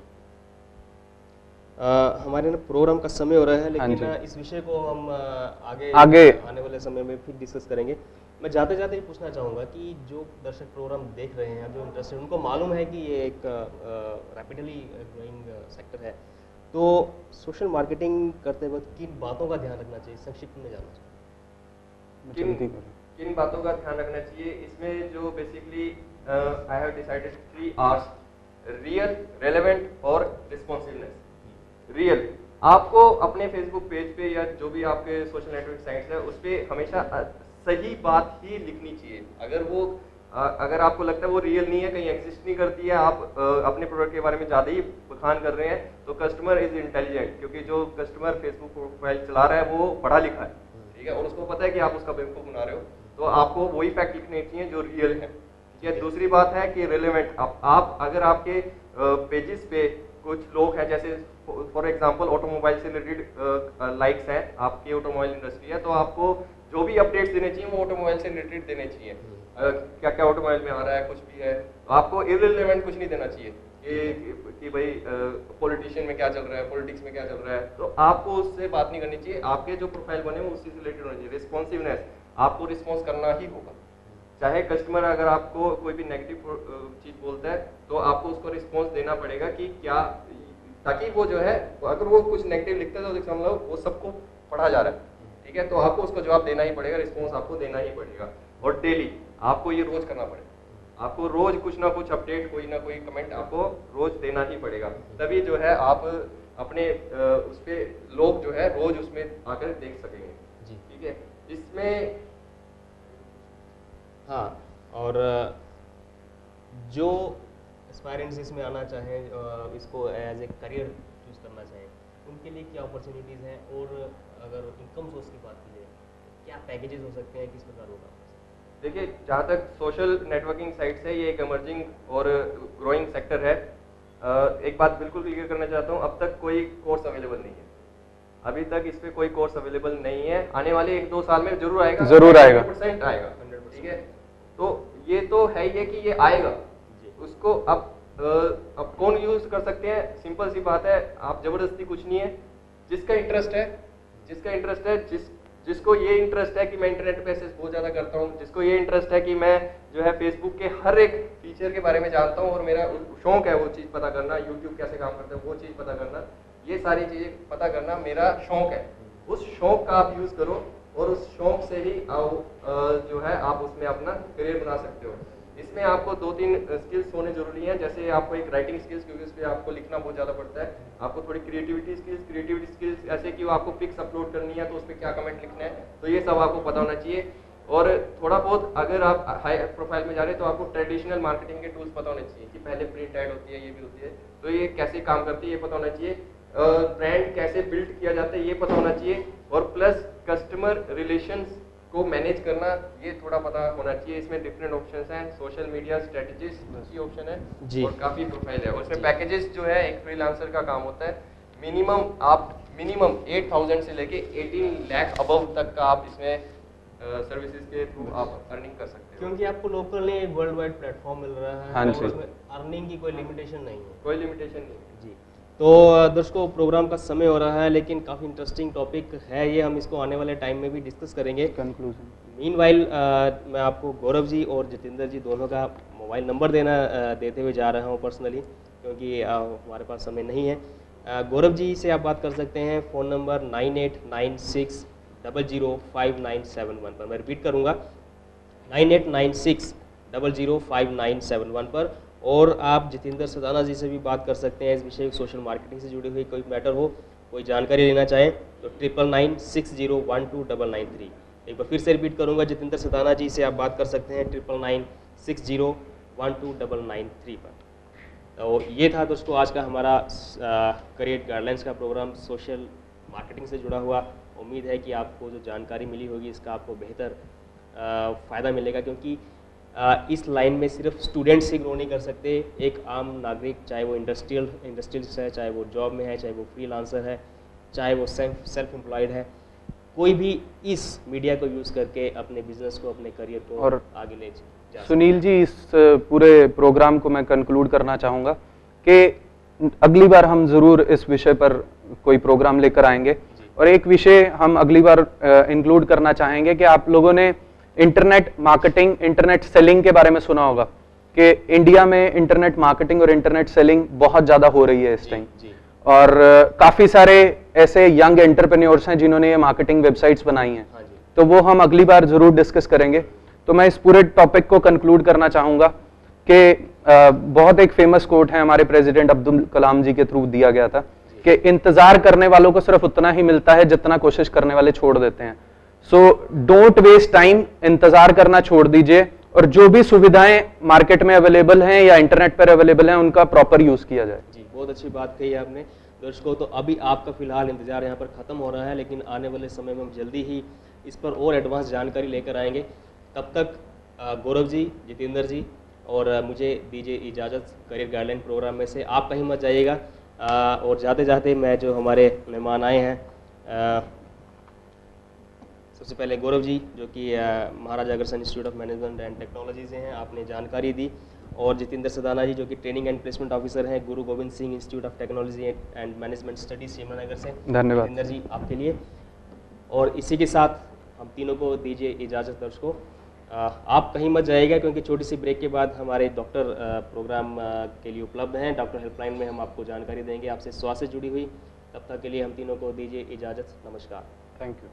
हमारे ना प्रोग्राम का समय हो रहा है, लेकिन इस विषय को हम आगे आने वाले समय में फिर डिस्कस करेंगे। मैं जाते जाते ये पूछना चाहूँगा कि जो दर्शक प्रोग्राम देख रहे हैं, जो इंटरेस्टेड, उनको मालूम है कि ये एक रैपिडली ग्रोइंग सेक्टर है, तो सोशल मार्केटिंग करते वक्त किन बातों का ध्यान रखना चाहिए, संक्षिप्त में जानना चाहिए। किन बातों का ध्यान रखना चाहिए? इसमें जो basically I have decided 3 R's: real, relevant और रिस्पॉन्सिवनेस। रियल, आपको अपने फेसबुक पेज पे या जो भी आपके सोशल नेटवर्क साइट्स है उस पर हमेशा सही बात ही लिखनी चाहिए। अगर आपको लगता है वो रियल नहीं है, कहीं एग्जिस्ट नहीं करती है, आप अपने प्रोडक्ट के बारे में ज़्यादा ही बखान कर रहे हैं, तो कस्टमर इज इंटेलिजेंट, क्योंकि जो कस्टमर फेसबुक प्रोफाइल चला रहा है वो पढ़ा लिखा है, ठीक है, और उसको पता है कि आप उसका बेवकूफ़ बना रहे हो, तो आपको वही फैक्ट लिखने चाहिए जो रियल है, ठीक है। दूसरी बात है कि रिलेवेंट, आप अगर आपके पेजेस पे कुछ लोग हैं, जैसे फॉर एग्जांपल ऑटोमोबाइल से रिलेटेड लाइक्स हैं, आपकी ऑटोमोबाइल इंडस्ट्री है, तो आपको जो भी अपडेट्स देने चाहिए वो ऑटोमोबाइल से रिलेटेड देने चाहिए। क्या क्या ऑटोमोबाइल में आ रहा है, कुछ भी है, तो आपको इररिलेवेंट कुछ नहीं देना चाहिए कि भाई पॉलिटिशियन में क्या चल रहा है, पॉलिटिक्स में क्या चल रहा है, तो आपको उससे बात नहीं करनी चाहिए। आपके जो प्रोफाइल बने वो उससे रिलेटेड होना चाहिए। रिस्पॉन्सिवनेस, आपको रिस्पॉन्स करना ही होगा, चाहे कस्टमर अगर आपको कोई भी नेगेटिव चीज बोलता है तो आपको उसको रिस्पॉन्स देना पड़ेगा कि क्या, ताकि वो जो है अगर वो कुछ नेगेटिव लिखता है तो समझ लो वो सबको पढ़ा जा रहा है, ठीक है, तो आपको उसको जवाब देना ही पड़ेगा, रिस्पॉन्स आपको देना ही पड़ेगा। और डेली आपको ये रोज करना पड़ेगा, आपको रोज कुछ ना कुछ अपडेट, कोई ना कोई कमेंट आपको रोज देना ही पड़ेगा, तभी जो है आप अपने उस पे लोग जो है रोज उसमें आकर देख सकेंगे जी, ठीक है। इसमें हाँ, और जो एस्पायरेंट्स इसमें आना चाहें, इसको एज ए करियर चूज करना चाहें, उनके लिए क्या अपॉर्चुनिटीज़ हैं, और अगर इनकम सोर्स की बात की जाए क्या पैकेजेस हो सकते हैं, किस प्रकार होगा? देखिए, जहाँ तक सोशल नेटवर्किंग साइट्स है, ये एक इमर्जिंग और ग्रोइंग सेक्टर है। एक बात बिल्कुल क्लियर करना चाहता हूँ, अब तक कोई कोर्स अवेलेबल नहीं है, अभी तक इस पे कोई कोर्स अवेलेबल नहीं है। आने वाले 1-2 साल में जरूर आएगा, जरूर आएगा, 100% आएगा, ठीक है। तो ये तो है ही है कि ये आएगा, उसको अब कौन यूज कर सकते हैं, सिंपल सी बात है, आप जबरदस्ती कुछ नहीं है, जिसका इंटरेस्ट है, जिसको ये इंटरेस्ट है कि मैं इंटरनेट पे एक्सेस बहुत ज़्यादा करता हूँ, जिसको ये इंटरेस्ट है कि मैं जो है फेसबुक के हर एक फीचर के बारे में जानता हूँ और मेरा शौक है वो चीज़ पता करना, यूट्यूब कैसे काम करता है वो चीज़ पता करना, ये सारी चीज़ें पता करना मेरा शौक है, उस शौक का आप यूज़ करो और उस शौक से ही जो है आप उसमें अपना करियर बना सकते हो। इसमें आपको 2-3 स्किल्स होने जरूरी हैं, जैसे आपको एक राइटिंग स्किल्स, क्योंकि उस पर आपको लिखना बहुत ज़्यादा पड़ता है, आपको थोड़ी क्रिएटिविटी स्किल्स ऐसे कि वो आपको पिक्स अपलोड करनी है तो उस पर क्या कमेंट लिखना है, तो ये सब आपको पता होना चाहिए। और थोड़ा बहुत अगर आप हाई प्रोफाइल में जा रहे हैं तो आपको ट्रेडिशनल मार्केटिंग के टूल्स पता होने चाहिए कि पहले प्रिंट ऐड होती है, ये भी होती है, तो ये कैसे काम करती है ये पता होना चाहिए, ब्रांड कैसे बिल्ड किया जाता है ये पता होना चाहिए, और प्लस कस्टमर रिलेशंस को मैनेज करना ये थोड़ा पता होना चाहिए। इसमें डिफरेंट ऑप्शंस हैं, सोशल मीडिया स्ट्रेटजिस्ट की ऑप्शन है जी, और काफ़ी प्रोफाइल है। उसमें पैकेजेस जो है, एक फ्रीलांसर का काम होता है, मिनिमम 8,000 से लेके 18 लाख अबव तक का आप इसमें सर्विसेज के थ्रू आप अर्निंग कर सकते हो, क्योंकि आपको लोकली एक वर्ल्ड वाइड प्लेटफॉर्म मिल रहा है, हाँ और जी, उसमें अर्निंग की कोई लिमिटेशन नहीं है, कोई लिमिटेशन नहीं है जी। तो दर्शकों, प्रोग्राम का समय हो रहा है, लेकिन काफ़ी इंटरेस्टिंग टॉपिक है ये, हम इसको आने वाले टाइम में भी डिस्कस करेंगे। कंक्लूजन, मीनवाइल मैं आपको गौरव जी और जितेंद्र जी दोनों का मोबाइल नंबर देते हुए जा रहा हूँ पर्सनली, क्योंकि हमारे पास समय नहीं है। गौरव जी से आप बात कर सकते हैं, फ़ोन नंबर 9896005971 पर, मैं रिपीट करूँगा 9896005971 पर। और आप जितेंद्र सदाना जी से भी बात कर सकते हैं इस विषय सोशल मार्केटिंग से जुड़ी हुई कोई मैटर हो, कोई जानकारी लेना चाहें तो 9996012993। एक बार फिर से रिपीट करूंगा, जितेंद्र सदाना जी से आप बात कर सकते हैं 9996012993 पर। तो ये था दोस्तों आज का हमारा करियर गाइडलाइंस का प्रोग्राम सोशल मार्केटिंग से जुड़ा हुआ। उम्मीद है कि आपको जो जानकारी मिली होगी इसका आपको बेहतर फ़ायदा मिलेगा, क्योंकि इस लाइन में सिर्फ स्टूडेंट्स ही ग्रो नहीं कर सकते, एक आम नागरिक, चाहे वो इंडस्ट्रियलिस्ट है, चाहे वो जॉब में है, चाहे वो फ्रीलांसर है, चाहे वो सेल्फ एम्प्लॉयड है, कोई भी इस मीडिया को यूज़ करके अपने बिजनेस को, अपने करियर को और आगे ले जा। सुनील जी, इस पूरे प्रोग्राम को मैं कंक्लूड करना चाहूँगा कि अगली बार हम ज़रूर इस विषय पर कोई प्रोग्राम लेकर आएंगे, और एक विषय हम अगली बार इंक्लूड करना चाहेंगे कि आप लोगों ने इंटरनेट मार्केटिंग, इंटरनेट सेलिंग के बारे में सुना होगा कि इंडिया में इंटरनेट मार्केटिंग और इंटरनेट सेलिंग बहुत ज़्यादा हो रही है इस टाइम, और काफ़ी सारे ऐसे यंग एंटरप्रेन्योर्स हैं जिन्होंने ये मार्केटिंग वेबसाइट्स बनाई हैं, तो वो हम अगली बार ज़रूर डिस्कस करेंगे। तो मैं इस पूरे टॉपिक को कंक्लूड करना चाहूँगा कि बहुत एक फेमस कोट है हमारे प्रेसिडेंट अब्दुल कलाम जी के थ्रू दिया गया था कि इंतज़ार करने वालों को सिर्फ उतना ही मिलता है जितना कोशिश करने वाले छोड़ देते हैं। सो डोंट वेस्ट टाइम, इंतजार करना छोड़ दीजिए, और जो भी सुविधाएं मार्केट में अवेलेबल हैं या इंटरनेट पर अवेलेबल हैं उनका प्रॉपर यूज किया जाए। जी, बहुत अच्छी बात कही आपने। दर्शकों, तो अभी आपका फिलहाल इंतजार यहाँ पर खत्म हो रहा है, लेकिन आने वाले समय में हम जल्दी ही इस पर और एडवांस जानकारी लेकर आएंगे। तब तक गौरव जी, जितेंद्र जी और मुझे दीजिए इजाज़त। करियर गाइडलाइन प्रोग्राम में से आप कहीं मत जाइएगा, और जाते जाते मैं जो हमारे मेहमान आए हैं, सबसे पहले गौरव जी जो कि Maharaja Agrasen institute of management and technology से हैं, आपने जानकारी दी, और जितेंद्र सदाना जी जो कि ट्रेनिंग एंड प्लेसमेंट ऑफिसर हैं Guru Gobind Singh institute of technology and management studies Yamunanagar से। धन्यवाद जितेंद्र जी आपके लिए। और इसी के साथ हम तीनों को दीजिए इजाज़त दर्शकों। आप कहीं मत जाइएगा क्योंकि छोटी सी ब्रेक के बाद हमारे डॉक्टर प्रोग्राम के लिए उपलब्ध हैं। डॉक्टर हेल्पलाइन में हम आपको जानकारी देंगे आपसे स्वास्थ्य से जुड़ी हुई। तब तक के लिए हम तीनों को दीजिए इजाज़त। नमस्कार। Thank you.